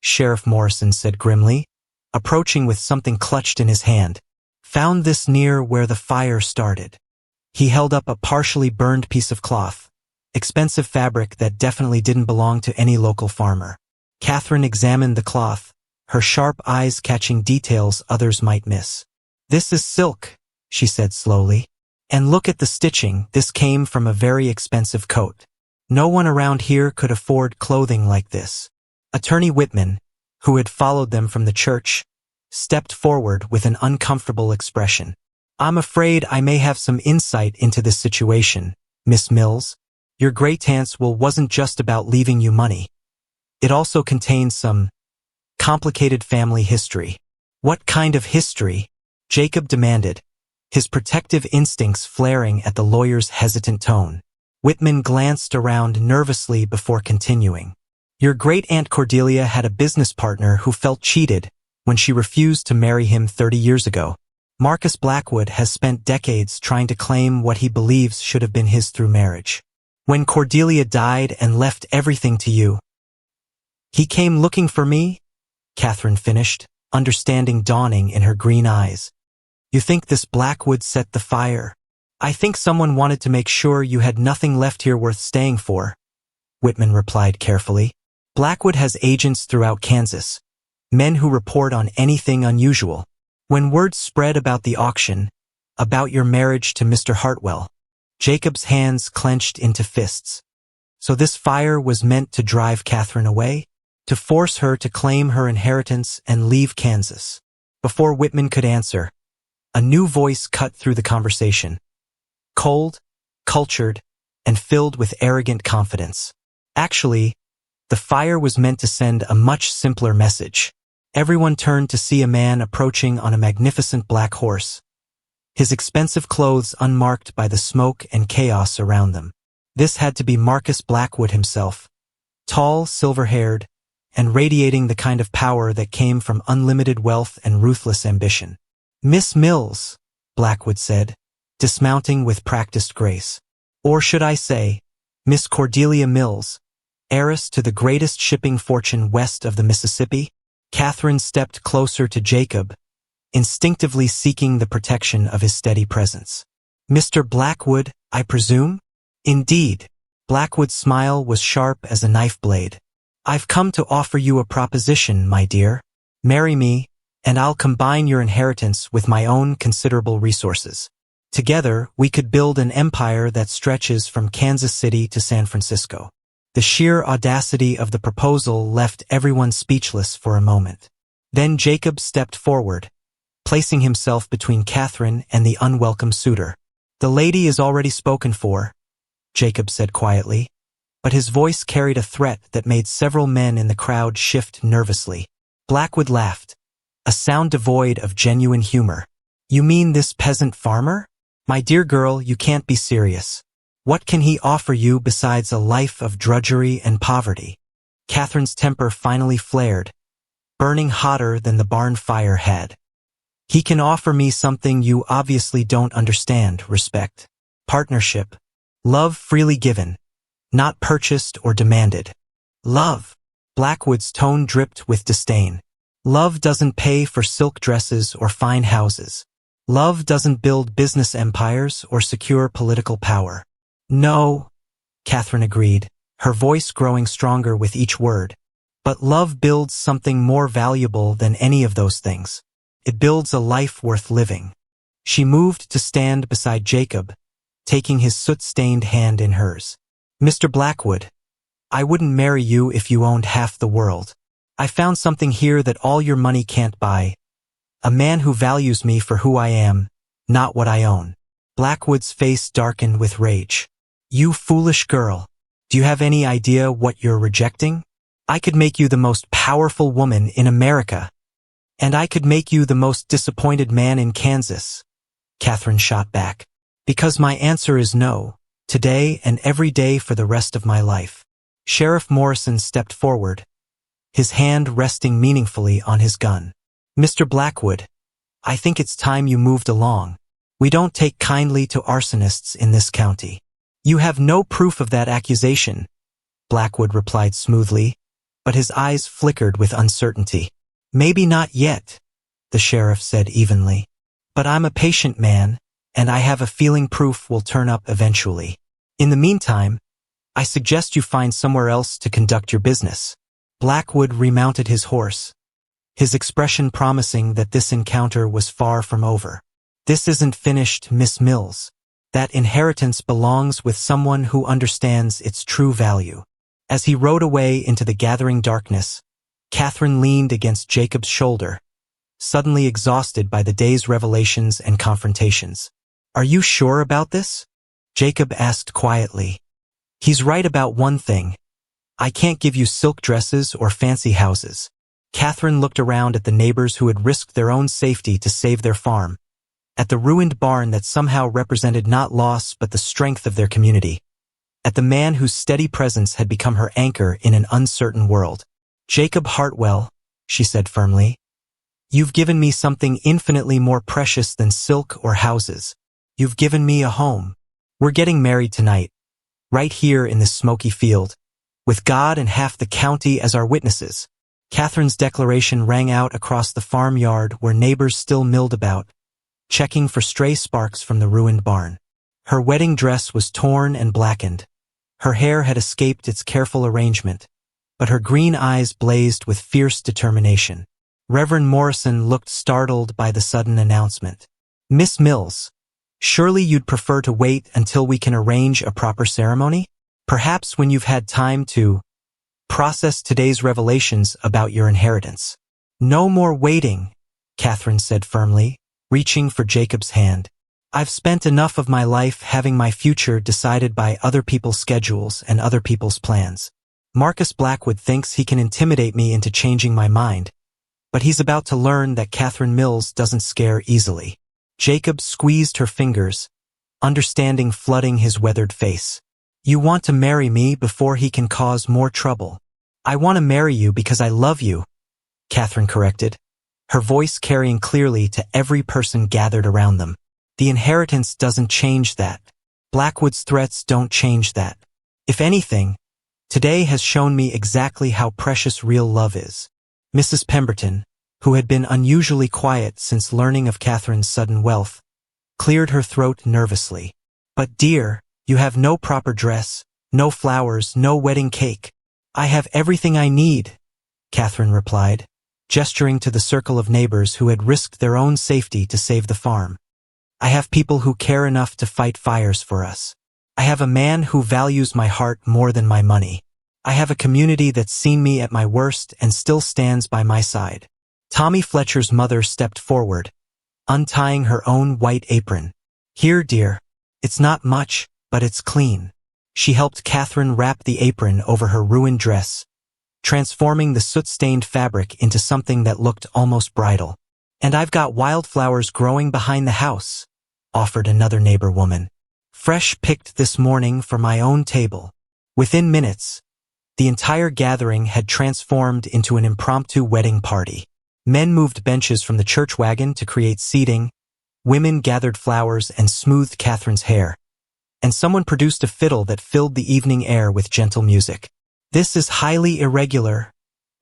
Sheriff Morrison said grimly, approaching with something clutched in his hand. "Found this near where the fire started." He held up a partially burned piece of cloth, expensive fabric that definitely didn't belong to any local farmer. Catherine examined the cloth, her sharp eyes catching details others might miss. "This is silk," she said slowly. "And look at the stitching, this came from a very expensive coat. No one around here could afford clothing like this." Attorney Whitman, who had followed them from the church, stepped forward with an uncomfortable expression. "I'm afraid I may have some insight into this situation, Miss Mills. Your great-aunt's will wasn't just about leaving you money. It also contains some complicated family history." "What kind of history?" Jacob demanded, his protective instincts flaring at the lawyer's hesitant tone. Whitman glanced around nervously before continuing. "Your great-aunt Cordelia had a business partner who felt cheated when she refused to marry him 30 years ago. Marcus Blackwood has spent decades trying to claim what he believes should have been his through marriage. When Cordelia died and left everything to you, he came looking for me," Catherine finished, understanding dawning in her green eyes. "You think this Blackwood set the fire?" "I think someone wanted to make sure you had nothing left here worth staying for," Whitman replied carefully. "Blackwood has agents throughout Kansas, men who report on anything unusual. When word spread about the auction, about your marriage to Mr. Hartwell," Jacob's hands clenched into fists. "So this fire was meant to drive Catherine away? To force her to claim her inheritance and leave Kansas?" Before Whitman could answer, a new voice cut through the conversation. Cold, cultured, and filled with arrogant confidence. "Actually, the fire was meant to send a much simpler message." Everyone turned to see a man approaching on a magnificent black horse, his expensive clothes unmarked by the smoke and chaos around them. This had to be Marcus Blackwood himself, tall, silver-haired, and radiating the kind of power that came from unlimited wealth and ruthless ambition. "Miss Mills," Blackwood said, dismounting with practiced grace. "Or should I say, Miss Cordelia Mills, heiress to the greatest shipping fortune west of the Mississippi?" Catherine stepped closer to Jacob, instinctively seeking the protection of his steady presence. "Mr. Blackwood, I presume?" "Indeed." Blackwood's smile was sharp as a knife blade. "I've come to offer you a proposition, my dear. Marry me, and I'll combine your inheritance with my own considerable resources. Together, we could build an empire that stretches from Kansas City to San Francisco." The sheer audacity of the proposal left everyone speechless for a moment. Then Jacob stepped forward, placing himself between Catherine and the unwelcome suitor. "The lady is already spoken for," Jacob said quietly, but his voice carried a threat that made several men in the crowd shift nervously. Blackwood laughed, a sound devoid of genuine humor. "You mean this peasant farmer? My dear girl, you can't be serious. What can he offer you besides a life of drudgery and poverty?" Catherine's temper finally flared, burning hotter than the barn fire had. "He can offer me something you obviously don't understand: respect, partnership, love freely given, not purchased or demanded." "Love?" Blackwood's tone dripped with disdain. "Love doesn't pay for silk dresses or fine houses. Love doesn't build business empires or secure political power." "No," Catherine agreed, her voice growing stronger with each word. "But love builds something more valuable than any of those things. It builds a life worth living." She moved to stand beside Jacob, taking his soot-stained hand in hers. Mr. Blackwood, I wouldn't marry you if you owned half the world. I found something here that all your money can't buy. A man who values me for who I am, not what I own. Blackwood's face darkened with rage. You foolish girl. Do you have any idea what you're rejecting? I could make you the most powerful woman in America. And I could make you the most disappointed man in Kansas. Catherine shot back. Because my answer is no, today and every day for the rest of my life. Sheriff Morrison stepped forward, his hand resting meaningfully on his gun. Mr. Blackwood, I think it's time you moved along. We don't take kindly to arsonists in this county. You have no proof of that accusation, Blackwood replied smoothly, but his eyes flickered with uncertainty. Maybe not yet, the sheriff said evenly. But I'm a patient man, and I have a feeling proof will turn up eventually. In the meantime, I suggest you find somewhere else to conduct your business. Blackwood remounted his horse, his expression promising that this encounter was far from over. This isn't finished, Miss Mills. That inheritance belongs with someone who understands its true value. As he rode away into the gathering darkness, Catherine leaned against Jacob's shoulder, suddenly exhausted by the day's revelations and confrontations. Are you sure about this? Jacob asked quietly. He's right about one thing. I can't give you silk dresses or fancy houses. Catherine looked around at the neighbors who had risked their own safety to save their farm, at the ruined barn that somehow represented not loss but the strength of their community, at the man whose steady presence had become her anchor in an uncertain world. Jacob Hartwell, she said firmly, you've given me something infinitely more precious than silk or houses. You've given me a home. We're getting married tonight, right here in this smoky field, with God and half the county as our witnesses. Catherine's declaration rang out across the farmyard where neighbors still milled about, checking for stray sparks from the ruined barn. Her wedding dress was torn and blackened. Her hair had escaped its careful arrangement, but her green eyes blazed with fierce determination. Reverend Morrison looked startled by the sudden announcement. Miss Mills, surely you'd prefer to wait until we can arrange a proper ceremony? Perhaps when you've had time to process today's revelations about your inheritance. No more waiting, Catherine said firmly, reaching for Jacob's hand. I've spent enough of my life having my future decided by other people's schedules and other people's plans. Marcus Blackwood thinks he can intimidate me into changing my mind, but he's about to learn that Catherine Mills doesn't scare easily. Jacob squeezed her fingers, understanding flooding his weathered face. You want to marry me before he can cause more trouble. I want to marry you because I love you, Catherine corrected, her voice carrying clearly to every person gathered around them. The inheritance doesn't change that. Blackwood's threats don't change that. If anything, today has shown me exactly how precious real love is. Mrs. Pemberton, who had been unusually quiet since learning of Catherine's sudden wealth, cleared her throat nervously. But dear, you have no proper dress, no flowers, no wedding cake. I have everything I need, Catherine replied, gesturing to the circle of neighbors who had risked their own safety to save the farm. I have people who care enough to fight fires for us. I have a man who values my heart more than my money. I have a community that's seen me at my worst and still stands by my side. Tommy Fletcher's mother stepped forward, untying her own white apron. Here, dear. It's not much, but it's clean. She helped Catherine wrap the apron over her ruined dress, transforming the soot-stained fabric into something that looked almost bridal. And I've got wildflowers growing behind the house, offered another neighbor woman. Fresh picked this morning for my own table. Within minutes, the entire gathering had transformed into an impromptu wedding party. Men moved benches from the church wagon to create seating, women gathered flowers and smoothed Catherine's hair, and someone produced a fiddle that filled the evening air with gentle music. This is highly irregular,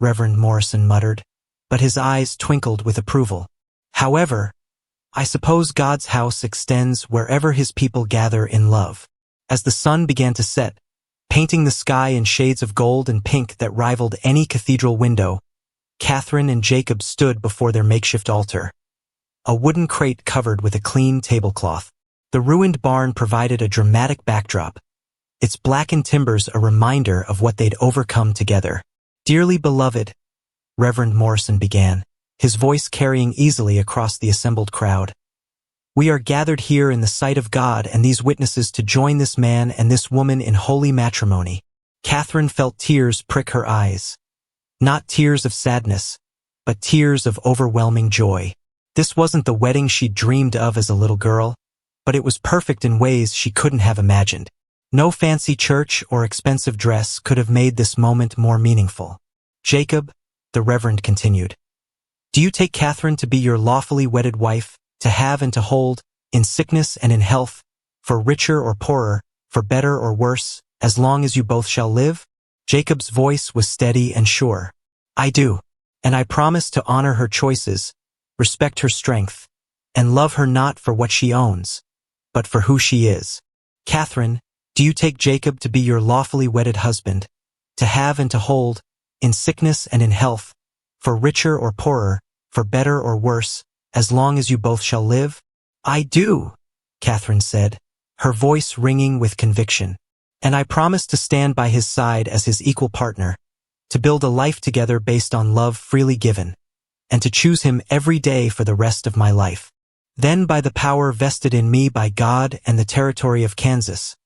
Reverend Morrison muttered, but his eyes twinkled with approval. However, I suppose God's house extends wherever his people gather in love. As the sun began to set, painting the sky in shades of gold and pink that rivaled any cathedral window, Catherine and Jacob stood before their makeshift altar, a wooden crate covered with a clean tablecloth. The ruined barn provided a dramatic backdrop, its blackened timbers a reminder of what they'd overcome together. "Dearly beloved," Reverend Morrison began, his voice carrying easily across the assembled crowd. "We are gathered here in the sight of God and these witnesses to join this man and this woman in holy matrimony." Catherine felt tears prick her eyes. Not tears of sadness, but tears of overwhelming joy. This wasn't the wedding she'd dreamed of as a little girl, but it was perfect in ways she couldn't have imagined. No fancy church or expensive dress could have made this moment more meaningful. "Jacob," the Reverend continued, "do you take Catherine to be your lawfully wedded wife, to have and to hold, in sickness and in health, for richer or poorer, for better or worse, as long as you both shall live?" Jacob's voice was steady and sure. "I do, and I promise to honor her choices, respect her strength, and love her not for what she owns, but for who she is. Catherine, do you take Jacob to be your lawfully wedded husband, to have and to hold, in sickness and in health, for richer or poorer, for better or worse, as long as you both shall live?" "I do," Catherine said, her voice ringing with conviction. "And I promise to stand by his side as his equal partner, to build a life together based on love freely given, and to choose him every day for the rest of my life. Then by the power vested in me by God and the territory of Kansas,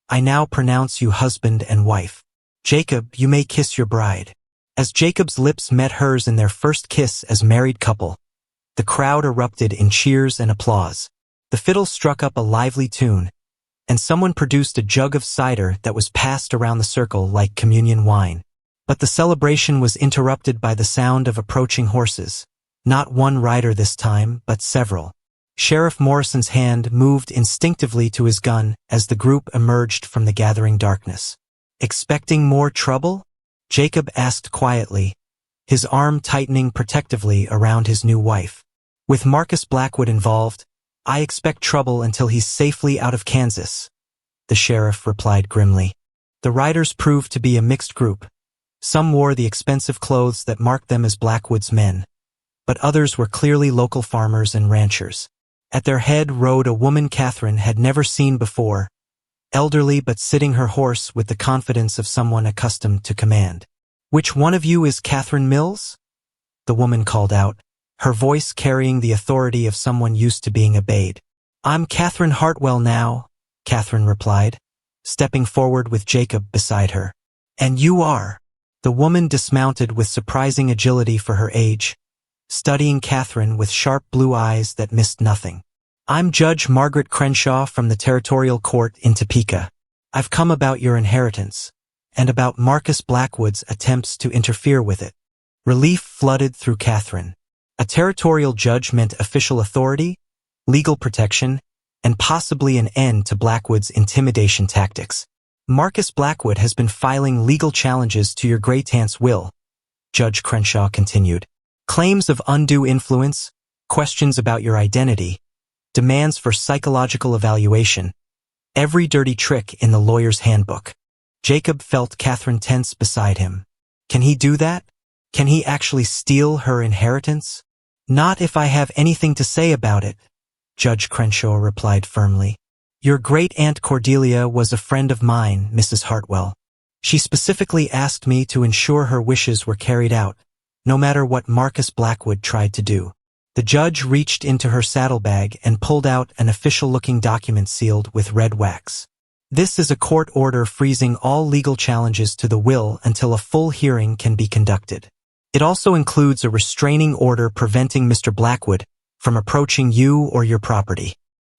I now pronounce you husband and wife. Jacob, you may kiss your bride." As Jacob's lips met hers in their first kiss as married couple, the crowd erupted in cheers and applause. The fiddle struck up a lively tune, and someone produced a jug of cider that was passed around the circle like communion wine. But the celebration was interrupted by the sound of approaching horses. Not one rider this time, but several. Sheriff Morrison's hand moved instinctively to his gun as the group emerged from the gathering darkness. "Expecting more trouble?" Jacob asked quietly, his arm tightening protectively around his new wife. "With Marcus Blackwood involved, I expect trouble until he's safely out of Kansas," the sheriff replied grimly. The riders proved to be a mixed group. Some wore the expensive clothes that marked them as Blackwood's men, but others were clearly local farmers and ranchers. At their head rode a woman Catherine had never seen before, elderly but sitting her horse with the confidence of someone accustomed to command. "Which one of you is Catherine Mills?" the woman called out, her voice carrying the authority of someone used to being obeyed. "I'm Catherine Hartwell now," Catherine replied, stepping forward with Jacob beside her. "And you are?" The woman dismounted with surprising agility for her age, studying Catherine with sharp blue eyes that missed nothing. "I'm Judge Margaret Crenshaw from the Territorial Court in Topeka. I've come about your inheritance, and about Marcus Blackwood's attempts to interfere with it." Relief flooded through Catherine. A territorial judge meant official authority, legal protection, and possibly an end to Blackwood's intimidation tactics. "Marcus Blackwood has been filing legal challenges to your great-aunt's will," Judge Crenshaw continued. "Claims of undue influence, questions about your identity, demands for psychological evaluation, every dirty trick in the lawyer's handbook." Jacob felt Catherine tense beside him. Can he do that? Can he actually steal her inheritance? "Not if I have anything to say about it," Judge Crenshaw replied firmly. "Your great-aunt Cordelia was a friend of mine, Mrs. Hartwell. She specifically asked me to ensure her wishes were carried out, no matter what Marcus Blackwood tried to do." The judge reached into her saddlebag and pulled out an official-looking document sealed with red wax. "This is a court order freezing all legal challenges to the will until a full hearing can be conducted. It also includes a restraining order preventing Mr. Blackwood from approaching you or your property."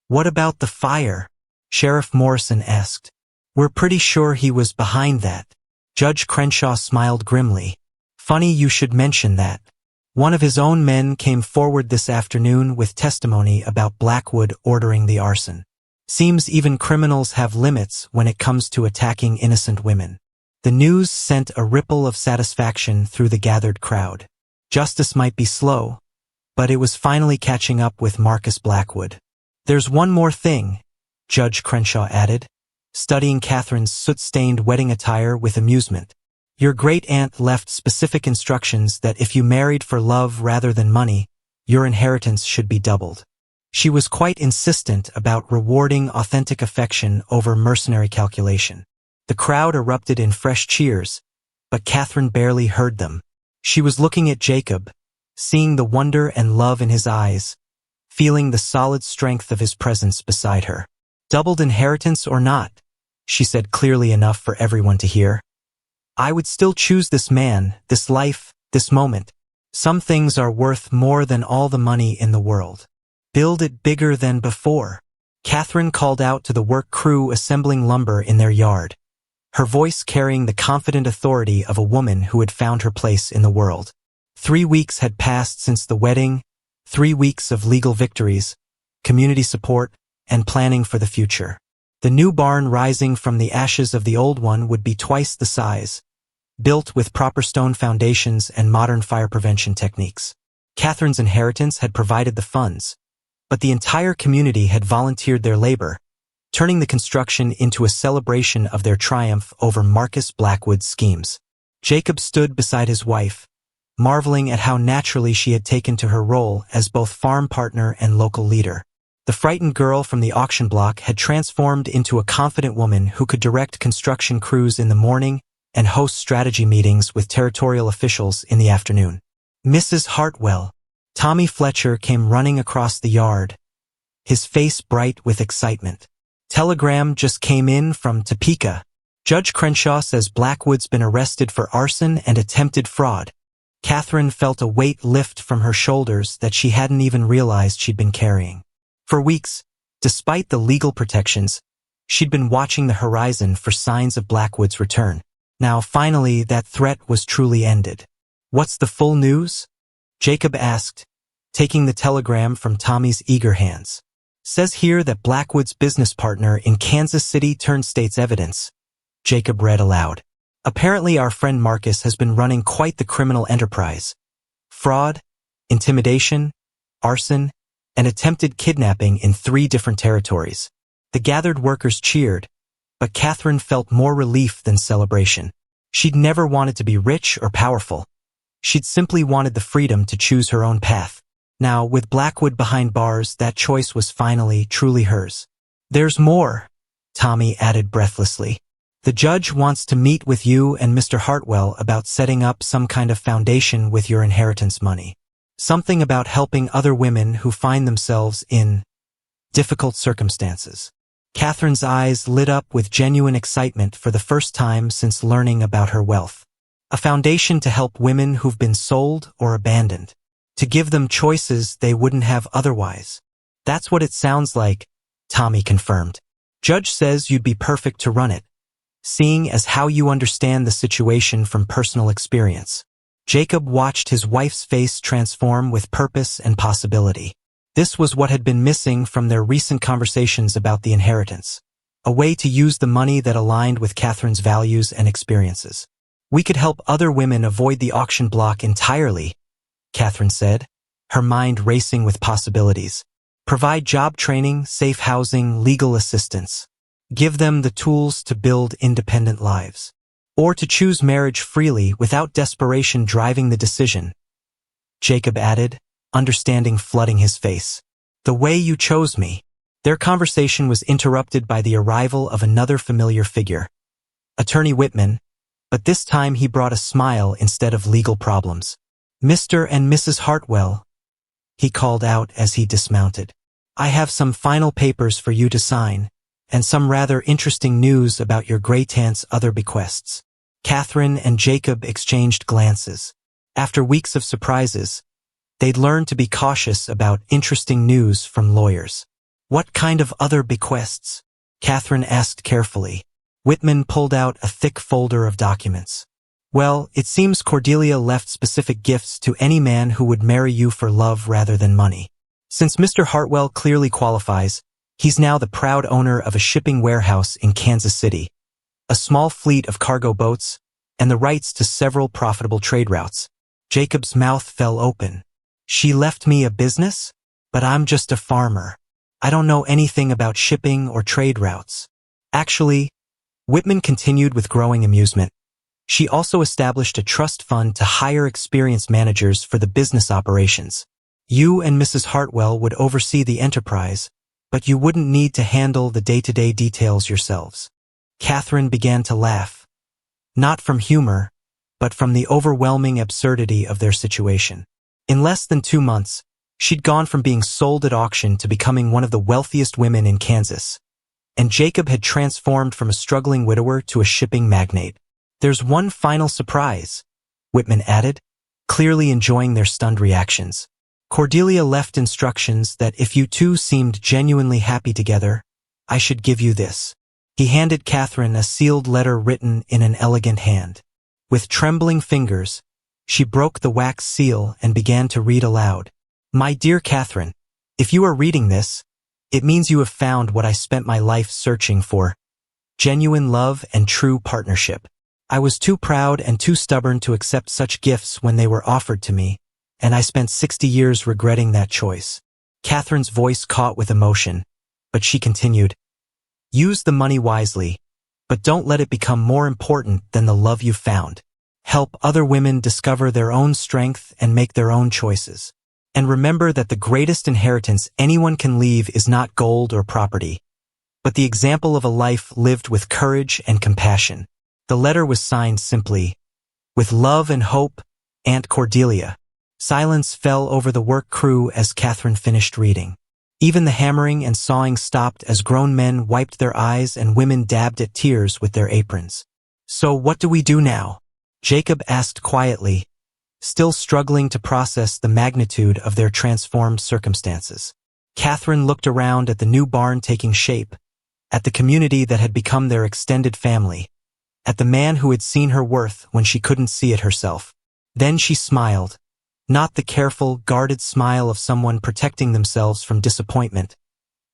"What about the fire?" Sheriff Morrison asked. "We're pretty sure he was behind that." Judge Crenshaw smiled grimly. "Funny you should mention that. One of his own men came forward this afternoon with testimony about Blackwood ordering the arson. Seems even criminals have limits when it comes to attacking innocent women." The news sent a ripple of satisfaction through the gathered crowd. Justice might be slow, but it was finally catching up with Marcus Blackwood. "There's one more thing," Judge Crenshaw added, studying Catherine's soot-stained wedding attire with amusement. "Your great-aunt left specific instructions that if you married for love rather than money, your inheritance should be doubled. She was quite insistent about rewarding authentic affection over mercenary calculation." The crowd erupted in fresh cheers, but Catherine barely heard them. She was looking at Jacob, seeing the wonder and love in his eyes, feeling the solid strength of his presence beside her. Doubled inheritance or not, she said clearly enough for everyone to hear. I would still choose this man, this life, this moment. Some things are worth more than all the money in the world. Build it bigger than before. Catherine called out to the work crew assembling lumber in their yard, her voice carrying the confident authority of a woman who had found her place in the world. 3 weeks had passed since the wedding, 3 weeks of legal victories, community support, and planning for the future. The new barn rising from the ashes of the old one would be twice the size, built with proper stone foundations and modern fire prevention techniques. Catherine's inheritance had provided the funds, but the entire community had volunteered their labor, turning the construction into a celebration of their triumph over Marcus Blackwood's schemes. Jacob stood beside his wife, marveling at how naturally she had taken to her role as both farm partner and local leader. The frightened girl from the auction block had transformed into a confident woman who could direct construction crews in the morning and host strategy meetings with territorial officials in the afternoon. Mrs. Hartwell. Tommy Fletcher came running across the yard, his face bright with excitement. Telegram just came in from Topeka. Judge Crenshaw says Blackwood's been arrested for arson and attempted fraud. Catherine felt a weight lift from her shoulders that she hadn't even realized she'd been carrying. For weeks, despite the legal protections, she'd been watching the horizon for signs of Blackwood's return. Now, finally, that threat was truly ended. What's the full news? Jacob asked, taking the telegram from Tommy's eager hands. Says here that Blackwood's business partner in Kansas City turned state's evidence. Jacob read aloud. Apparently our friend Marcus has been running quite the criminal enterprise. Fraud, intimidation, arson, and attempted kidnapping in 3 different territories. The gathered workers cheered, but Catherine felt more relief than celebration. She'd never wanted to be rich or powerful. She'd simply wanted the freedom to choose her own path. Now, with Blackwood behind bars, that choice was finally, truly hers. There's more, Tommy added breathlessly. The judge wants to meet with you and Mr. Hartwell about setting up some kind of foundation with your inheritance money. Something about helping other women who find themselves in difficult circumstances. Catherine's eyes lit up with genuine excitement for the first time since learning about her wealth. A foundation to help women who've been sold or abandoned. To give them choices they wouldn't have otherwise. That's what it sounds like, Tommy confirmed. Judge says you'd be perfect to run it, seeing as how you understand the situation from personal experience. Jacob watched his wife's face transform with purpose and possibility. This was what had been missing from their recent conversations about the inheritance. A way to use the money that aligned with Catherine's values and experiences. We could help other women avoid the auction block entirely, Catherine said, her mind racing with possibilities. Provide job training, safe housing, legal assistance. Give them the tools to build independent lives. Or to choose marriage freely without desperation driving the decision. Jacob added, understanding flooding his face. The way you chose me. Their conversation was interrupted by the arrival of another familiar figure. Attorney Whitman, but this time he brought a smile instead of legal problems. Mr. and Mrs. Hartwell, he called out as he dismounted. I have some final papers for you to sign, and some rather interesting news about your great-aunt's other bequests. Catherine and Jacob exchanged glances. After weeks of surprises, they'd learned to be cautious about interesting news from lawyers. What kind of other bequests? Catherine asked carefully. Whitman pulled out a thick folder of documents. Well, it seems Cordelia left specific gifts to any man who would marry you for love rather than money. Since Mr. Hartwell clearly qualifies, he's now the proud owner of a shipping warehouse in Kansas City, a small fleet of cargo boats, and the rights to several profitable trade routes. Jacob's mouth fell open. She left me a business? But I'm just a farmer. I don't know anything about shipping or trade routes. Actually, Whitman continued with growing amusement. She also established a trust fund to hire experienced managers for the business operations. You and Mrs. Hartwell would oversee the enterprise, but you wouldn't need to handle the day-to-day details yourselves. Catherine began to laugh. Not from humor, but from the overwhelming absurdity of their situation. In less than 2 months, she'd gone from being sold at auction to becoming one of the wealthiest women in Kansas. And Jacob had transformed from a struggling widower to a shipping magnate. "There's one final surprise," Whitman added, clearly enjoying their stunned reactions. "Cordelia left instructions that if you two seemed genuinely happy together, I should give you this." He handed Catherine a sealed letter written in an elegant hand. With trembling fingers, she broke the wax seal and began to read aloud. "My dear Catherine, if you are reading this, it means you have found what I spent my life searching for: genuine love and true partnership. I was too proud and too stubborn to accept such gifts when they were offered to me, and I spent 60 years regretting that choice." Catherine's voice caught with emotion, but she continued, "Use the money wisely, but don't let it become more important than the love you found. Help other women discover their own strength and make their own choices. And remember that the greatest inheritance anyone can leave is not gold or property, but the example of a life lived with courage and compassion." The letter was signed simply, "With love and hope, Aunt Cordelia." Silence fell over the work crew as Catherine finished reading. Even the hammering and sawing stopped as grown men wiped their eyes and women dabbed at tears with their aprons. "So what do we do now?" Jacob asked quietly, still struggling to process the magnitude of their transformed circumstances. Catherine looked around at the new barn taking shape, at the community that had become their extended family, at the man who had seen her worth when she couldn't see it herself. Then she smiled, not the careful, guarded smile of someone protecting themselves from disappointment,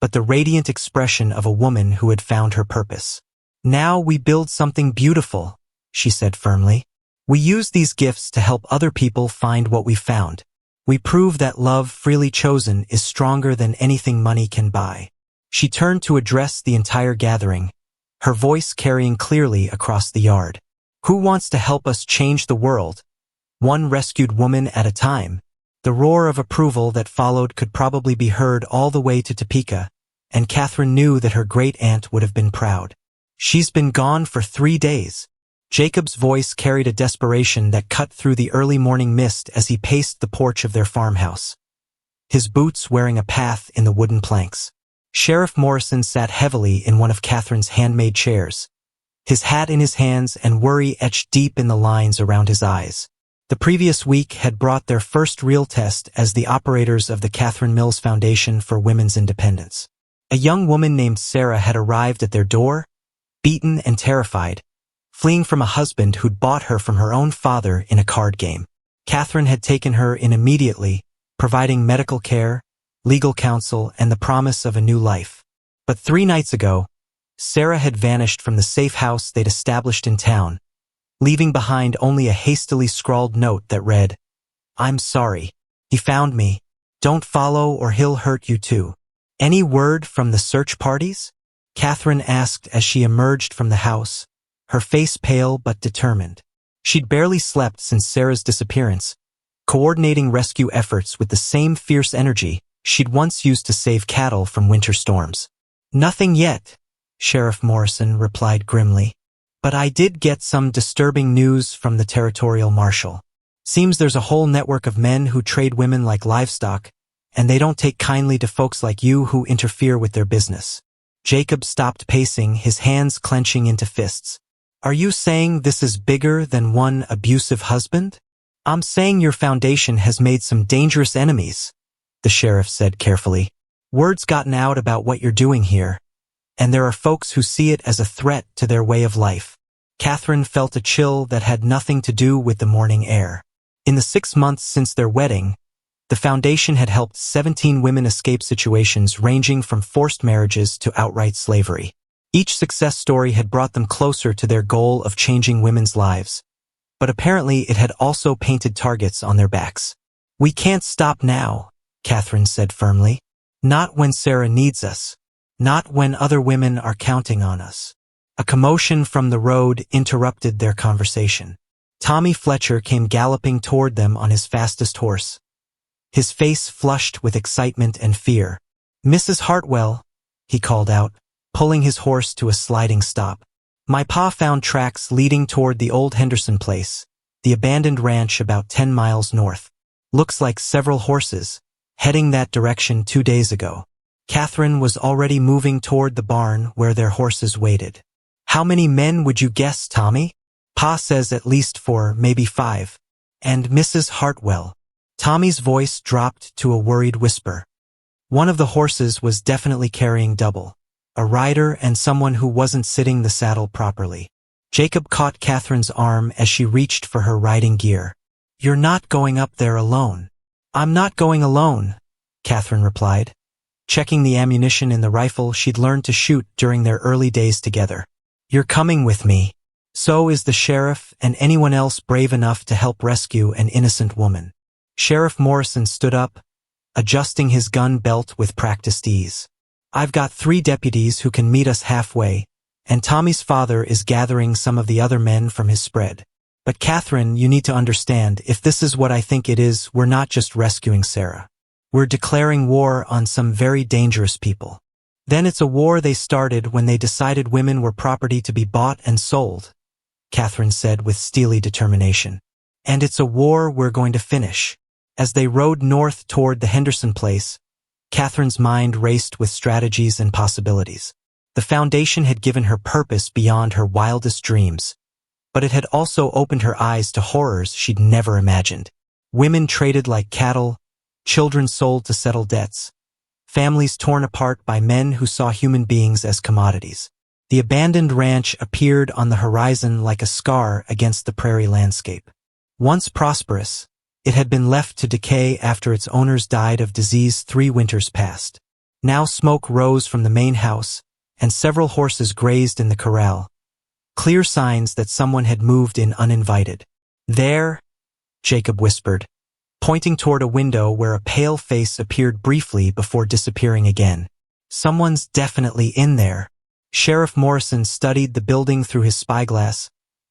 but the radiant expression of a woman who had found her purpose. "Now we build something beautiful," she said firmly. "We use these gifts to help other people find what we found. We prove that love freely chosen is stronger than anything money can buy." She turned to address the entire gathering, her voice carrying clearly across the yard. "Who wants to help us change the world, one rescued woman at a time?" The roar of approval that followed could probably be heard all the way to Topeka, and Catherine knew that her great-aunt would have been proud. "She's been gone for 3 days. Jacob's voice carried a desperation that cut through the early morning mist as he paced the porch of their farmhouse, his boots wearing a path in the wooden planks. Sheriff Morrison sat heavily in one of Catherine's handmade chairs, his hat in his hands and worry etched deep in the lines around his eyes. The previous week had brought their first real test as the operators of the Catherine Mills Foundation for Women's Independence. A young woman named Sarah had arrived at their door, beaten and terrified, fleeing from a husband who'd bought her from her own father in a card game. Catherine had taken her in immediately, providing medical care, legal counsel, and the promise of a new life. But 3 nights ago, Sarah had vanished from the safe house they'd established in town, leaving behind only a hastily scrawled note that read, "I'm sorry. He found me. Don't follow or he'll hurt you too." "Any word from the search parties?" Catherine asked as she emerged from the house, her face pale but determined. She'd barely slept since Sarah's disappearance, coordinating rescue efforts with the same fierce energy she'd once used to save cattle from winter storms. "Nothing yet," Sheriff Morrison replied grimly. "But I did get some disturbing news from the territorial marshal. Seems there's a whole network of men who trade women like livestock, and they don't take kindly to folks like you who interfere with their business." Jacob stopped pacing, his hands clenching into fists. "Are you saying this is bigger than one abusive husband?" "I'm saying your foundation has made some dangerous enemies," the sheriff said carefully. "Word's gotten out about what you're doing here, and there are folks who see it as a threat to their way of life." Catherine felt a chill that had nothing to do with the morning air. In the 6 months since their wedding, the foundation had helped 17 women escape situations ranging from forced marriages to outright slavery. Each success story had brought them closer to their goal of changing women's lives, but apparently it had also painted targets on their backs. "We can't stop now," Catherine said firmly. "Not when Sarah needs us. Not when other women are counting on us." A commotion from the road interrupted their conversation. Tommy Fletcher came galloping toward them on his fastest horse, his face flushed with excitement and fear. "Mrs. Hartwell," he called out, pulling his horse to a sliding stop. My pa found tracks leading toward the old Henderson place, the abandoned ranch about 10 miles north. Looks like several horses, heading that direction 2 days ago. Catherine was already moving toward the barn where their horses waited. How many men would you guess, Tommy? Pa says at least 4, maybe 5. And Mrs. Hartwell. Tommy's voice dropped to a worried whisper. One of the horses was definitely carrying double. A rider and someone who wasn't sitting the saddle properly. Jacob caught Catherine's arm as she reached for her riding gear. You're not going up there alone. I'm not going alone, Catherine replied, checking the ammunition in the rifle she'd learned to shoot during their early days together. You're coming with me. So is the sheriff and anyone else brave enough to help rescue an innocent woman. Sheriff Morrison stood up, adjusting his gun belt with practiced ease. I've got 3 deputies who can meet us halfway, and Tommy's father is gathering some of the other men from his spread. But Catherine, you need to understand, if this is what I think it is, we're not just rescuing Sarah. We're declaring war on some very dangerous people. Then it's a war they started when they decided women were property to be bought and sold, Catherine said with steely determination. And it's a war we're going to finish. As they rode north toward the Henderson place, Catherine's mind raced with strategies and possibilities. The foundation had given her purpose beyond her wildest dreams, but it had also opened her eyes to horrors she'd never imagined. Women traded like cattle, children sold to settle debts, families torn apart by men who saw human beings as commodities. The abandoned ranch appeared on the horizon like a scar against the prairie landscape. Once prosperous, it had been left to decay after its owners died of disease 3 winters past. Now smoke rose from the main house, and several horses grazed in the corral. Clear signs that someone had moved in uninvited. There, Jacob whispered, pointing toward a window where a pale face appeared briefly before disappearing again. Someone's definitely in there. Sheriff Morrison studied the building through his spyglass,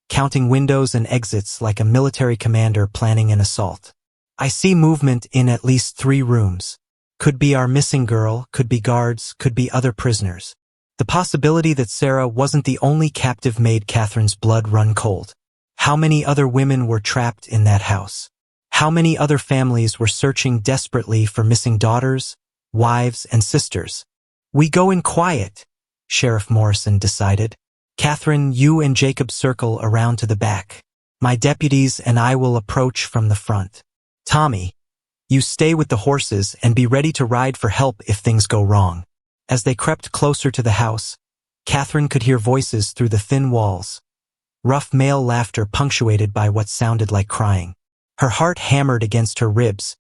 counting windows and exits like a military commander planning an assault. I see movement in at least 3 rooms. Could be our missing girl, could be guards, could be other prisoners. The possibility that Sarah wasn't the only captive made Catherine's blood run cold. How many other women were trapped in that house? How many other families were searching desperately for missing daughters, wives, and sisters? We go in quiet, Sheriff Morrison decided. Catherine, you and Jacob circle around to the back. My deputies and I will approach from the front. Tommy, you stay with the horses and be ready to ride for help if things go wrong. As they crept closer to the house, Catherine could hear voices through the thin walls. Rough male laughter punctuated by what sounded like crying. Her heart hammered against her ribs,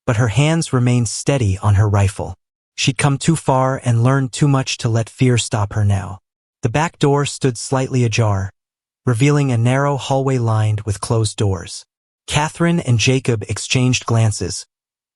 but her hands remained steady on her rifle. She'd come too far and learned too much to let fear stop her now. The back door stood slightly ajar, revealing a narrow hallway lined with closed doors. Catherine and Jacob exchanged glances,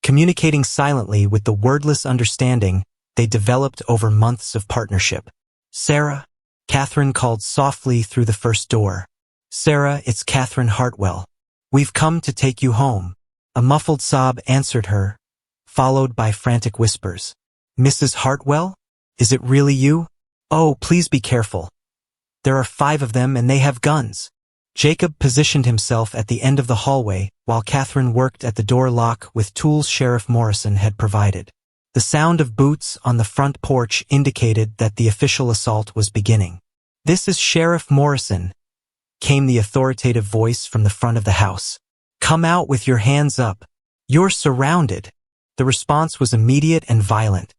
communicating silently with the wordless understanding they developed over months of partnership. Sarah, Catherine called softly through the first door. Sarah, it's Catherine Hartwell. We've come to take you home. A muffled sob answered her, followed by frantic whispers. Mrs. Hartwell? Is it really you? Oh, please be careful. There are 5 of them and they have guns. Jacob positioned himself at the end of the hallway while Catherine worked at the door lock with tools Sheriff Morrison had provided. The sound of boots on the front porch indicated that the official assault was beginning. This is Sheriff Morrison, came the authoritative voice from the front of the house. Come out with your hands up. You're surrounded. The response was immediate and violent.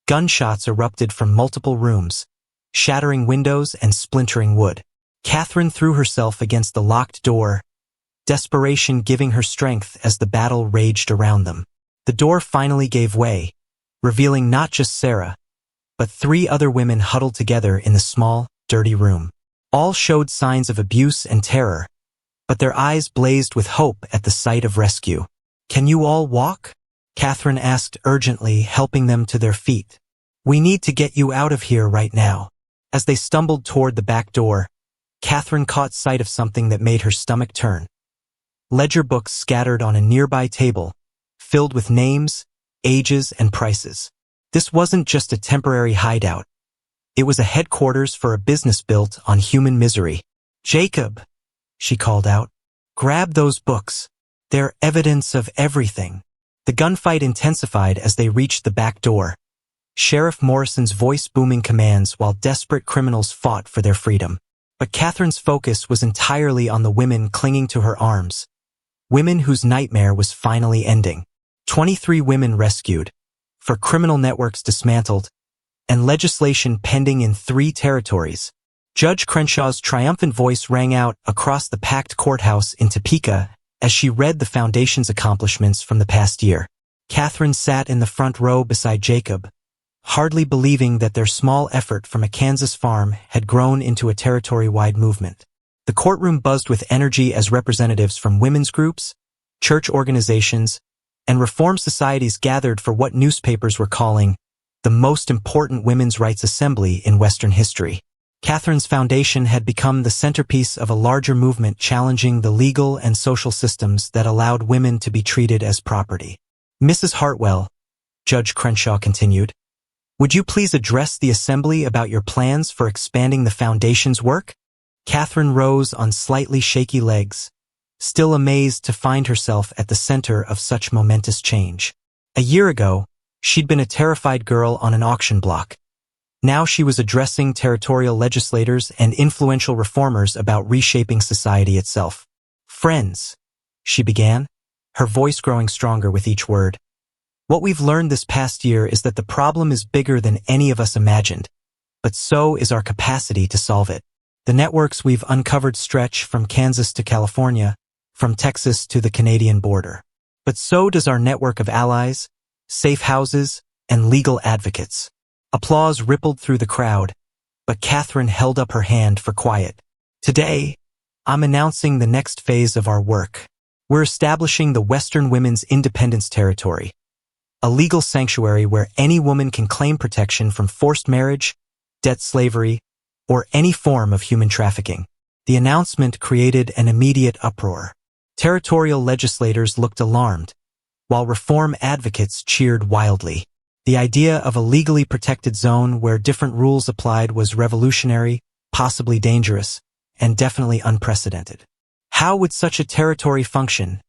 Gunshots erupted from multiple rooms, shattering windows and splintering wood. Catherine threw herself against the locked door, desperation giving her strength as the battle raged around them. The door finally gave way, revealing not just Sarah, but 3 other women huddled together in the small, dirty room. All showed signs of abuse and terror, but their eyes blazed with hope at the sight of rescue. Can you all walk? Catherine asked urgently, helping them to their feet. We need to get you out of here right now. As they stumbled toward the back door, Catherine caught sight of something that made her stomach turn. Ledger books scattered on a nearby table, filled with names, ages, and prices. This wasn't just a temporary hideout. It was a headquarters for a business built on human misery. "Jacob," she called out, "grab those books. They're evidence of everything." The gunfight intensified as they reached the back door. Sheriff Morrison's voice booming commands while desperate criminals fought for their freedom. But Catherine's focus was entirely on the women clinging to her arms. Women whose nightmare was finally ending. 23 women rescued, 4 criminal networks dismantled, and legislation pending in 3 territories. Judge Crenshaw's triumphant voice rang out across the packed courthouse in Topeka as she read the Foundation's accomplishments from the past year. Catherine sat in the front row beside Jacob, hardly believing that their small effort from a Kansas farm had grown into a territory-wide movement. The courtroom buzzed with energy as representatives from women's groups, church organizations, and reform societies gathered for what newspapers were calling the most important women's rights assembly in Western history. Catherine's foundation had become the centerpiece of a larger movement challenging the legal and social systems that allowed women to be treated as property. "Mrs. Hartwell," Judge Crenshaw continued, "would you please address the assembly about your plans for expanding the foundation's work?" Catherine rose on slightly shaky legs, still amazed to find herself at the center of such momentous change. A year ago, she'd been a terrified girl on an auction block. Now she was addressing territorial legislators and influential reformers about reshaping society itself. "Friends," she began, her voice growing stronger with each word. "What we've learned this past year is that the problem is bigger than any of us imagined, but so is our capacity to solve it. The networks we've uncovered stretch from Kansas to California, from Texas to the Canadian border. But so does our network of allies, safe houses, and legal advocates." Applause rippled through the crowd, but Catherine held up her hand for quiet. "Today, I'm announcing the next phase of our work. We're establishing the Western Women's Independence Territory, a legal sanctuary where any woman can claim protection from forced marriage, debt slavery, or any form of human trafficking." The announcement created an immediate uproar. Territorial legislators looked alarmed, while reform advocates cheered wildly. The idea of a legally protected zone where different rules applied was revolutionary, possibly dangerous, and definitely unprecedented. "How would such a territory function?"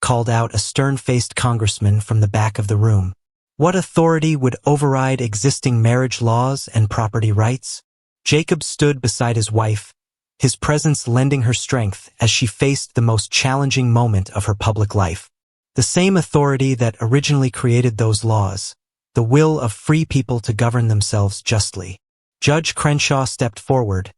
called out a stern-faced congressman from the back of the room. "What authority would override existing marriage laws and property rights?" Jacob stood beside his wife, his presence lending her strength as she faced the most challenging moment of her public life. The same authority that originally created those laws, the will of free people to govern themselves justly. Judge Crenshaw stepped forward,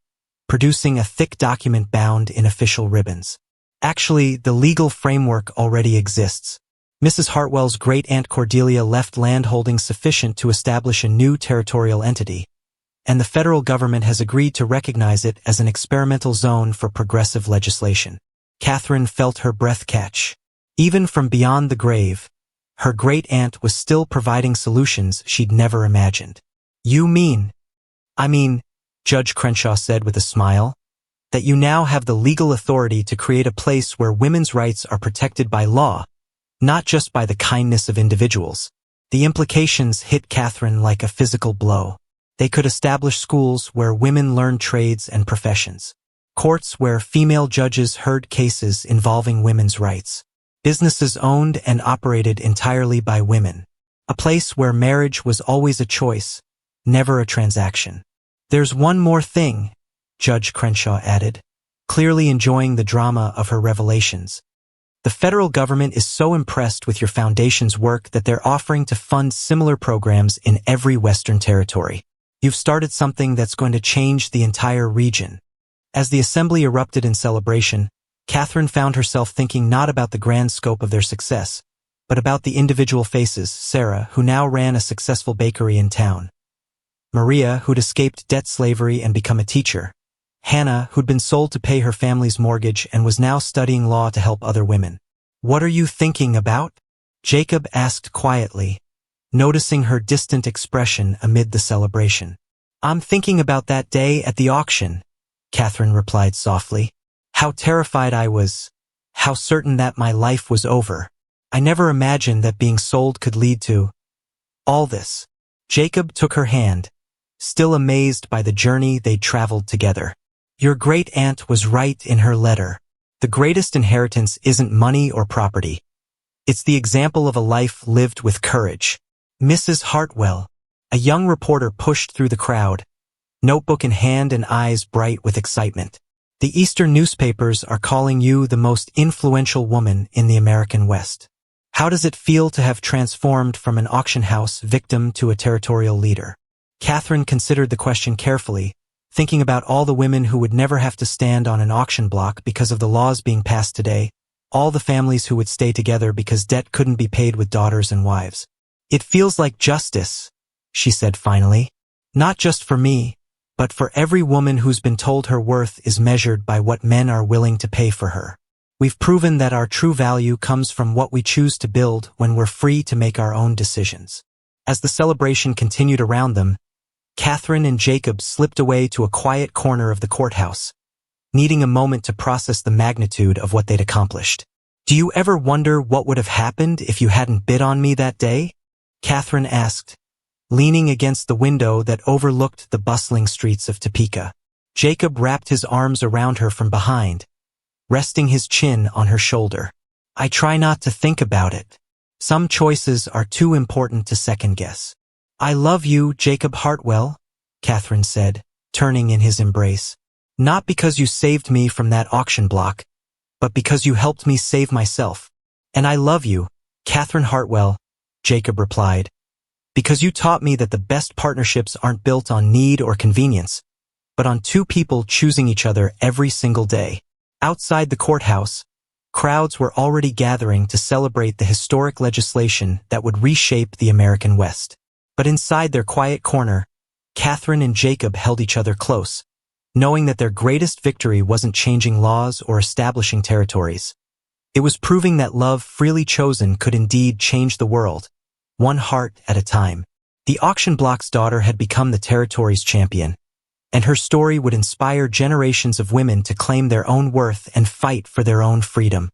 producing a thick document bound in official ribbons. "Actually, the legal framework already exists. Mrs. Hartwell's great-aunt Cordelia left land holdings sufficient to establish a new territorial entity, and the federal government has agreed to recognize it as an experimental zone for progressive legislation." Catherine felt her breath catch. Even from beyond the grave, her great-aunt was still providing solutions she'd never imagined. "You mean," "I mean," Judge Crenshaw said with a smile, "that you now have the legal authority to create a place where women's rights are protected by law, not just by the kindness of individuals." The implications hit Catherine like a physical blow. They could establish schools where women learned trades and professions, courts where female judges heard cases involving women's rights, businesses owned and operated entirely by women, a place where marriage was always a choice, never a transaction. "There's one more thing," Judge Crenshaw added, clearly enjoying the drama of her revelations. "The federal government is so impressed with your foundation's work that they're offering to fund similar programs in every Western territory. You've started something that's going to change the entire region." As the assembly erupted in celebration, Catherine found herself thinking not about the grand scope of their success, but about the individual faces: Sarah, who now ran a successful bakery in town; Maria, who'd escaped debt slavery and become a teacher; Hannah, who'd been sold to pay her family's mortgage and was now studying law to help other women. "What are you thinking about?" Jacob asked quietly, noticing her distant expression amid the celebration. "I'm thinking about that day at the auction," Catherine replied softly. "How terrified I was, how certain that my life was over. I never imagined that being sold could lead to all this." Jacob took her hand, still amazed by the journey they'd traveled together. Your great-aunt was right in her letter. The greatest inheritance isn't money or property. It's the example of a life lived with courage. Mrs. Hartwell, a young reporter pushed through the crowd, notebook in hand and eyes bright with excitement. The Eastern newspapers are calling you the most influential woman in the American West. How does it feel to have transformed from an auction house victim to a territorial leader? Catherine considered the question carefully, thinking about all the women who would never have to stand on an auction block because of the laws being passed today, all the families who would stay together because debt couldn't be paid with daughters and wives. It feels like justice, she said finally. Not just for me, but for every woman who's been told her worth is measured by what men are willing to pay for her. We've proven that our true value comes from what we choose to build when we're free to make our own decisions. As the celebration continued around them, Catherine and Jacob slipped away to a quiet corner of the courthouse, needing a moment to process the magnitude of what they'd accomplished. Do you ever wonder what would have happened if you hadn't bid on me that day? Catherine asked, leaning against the window that overlooked the bustling streets of Topeka. Jacob wrapped his arms around her from behind, resting his chin on her shoulder. I try not to think about it. Some choices are too important to second-guess. I love you, Jacob Hartwell, Catherine said, turning in his embrace. Not because you saved me from that auction block, but because you helped me save myself. And I love you, Catherine Hartwell, Jacob replied, because you taught me that the best partnerships aren't built on need or convenience, but on two people choosing each other every single day. Outside the courthouse, crowds were already gathering to celebrate the historic legislation that would reshape the American West. But inside their quiet corner, Catherine and Jacob held each other close, knowing that their greatest victory wasn't changing laws or establishing territories. It was proving that love freely chosen could indeed change the world, one heart at a time. The auction block's daughter had become the territory's champion, and her story would inspire generations of women to claim their own worth and fight for their own freedom.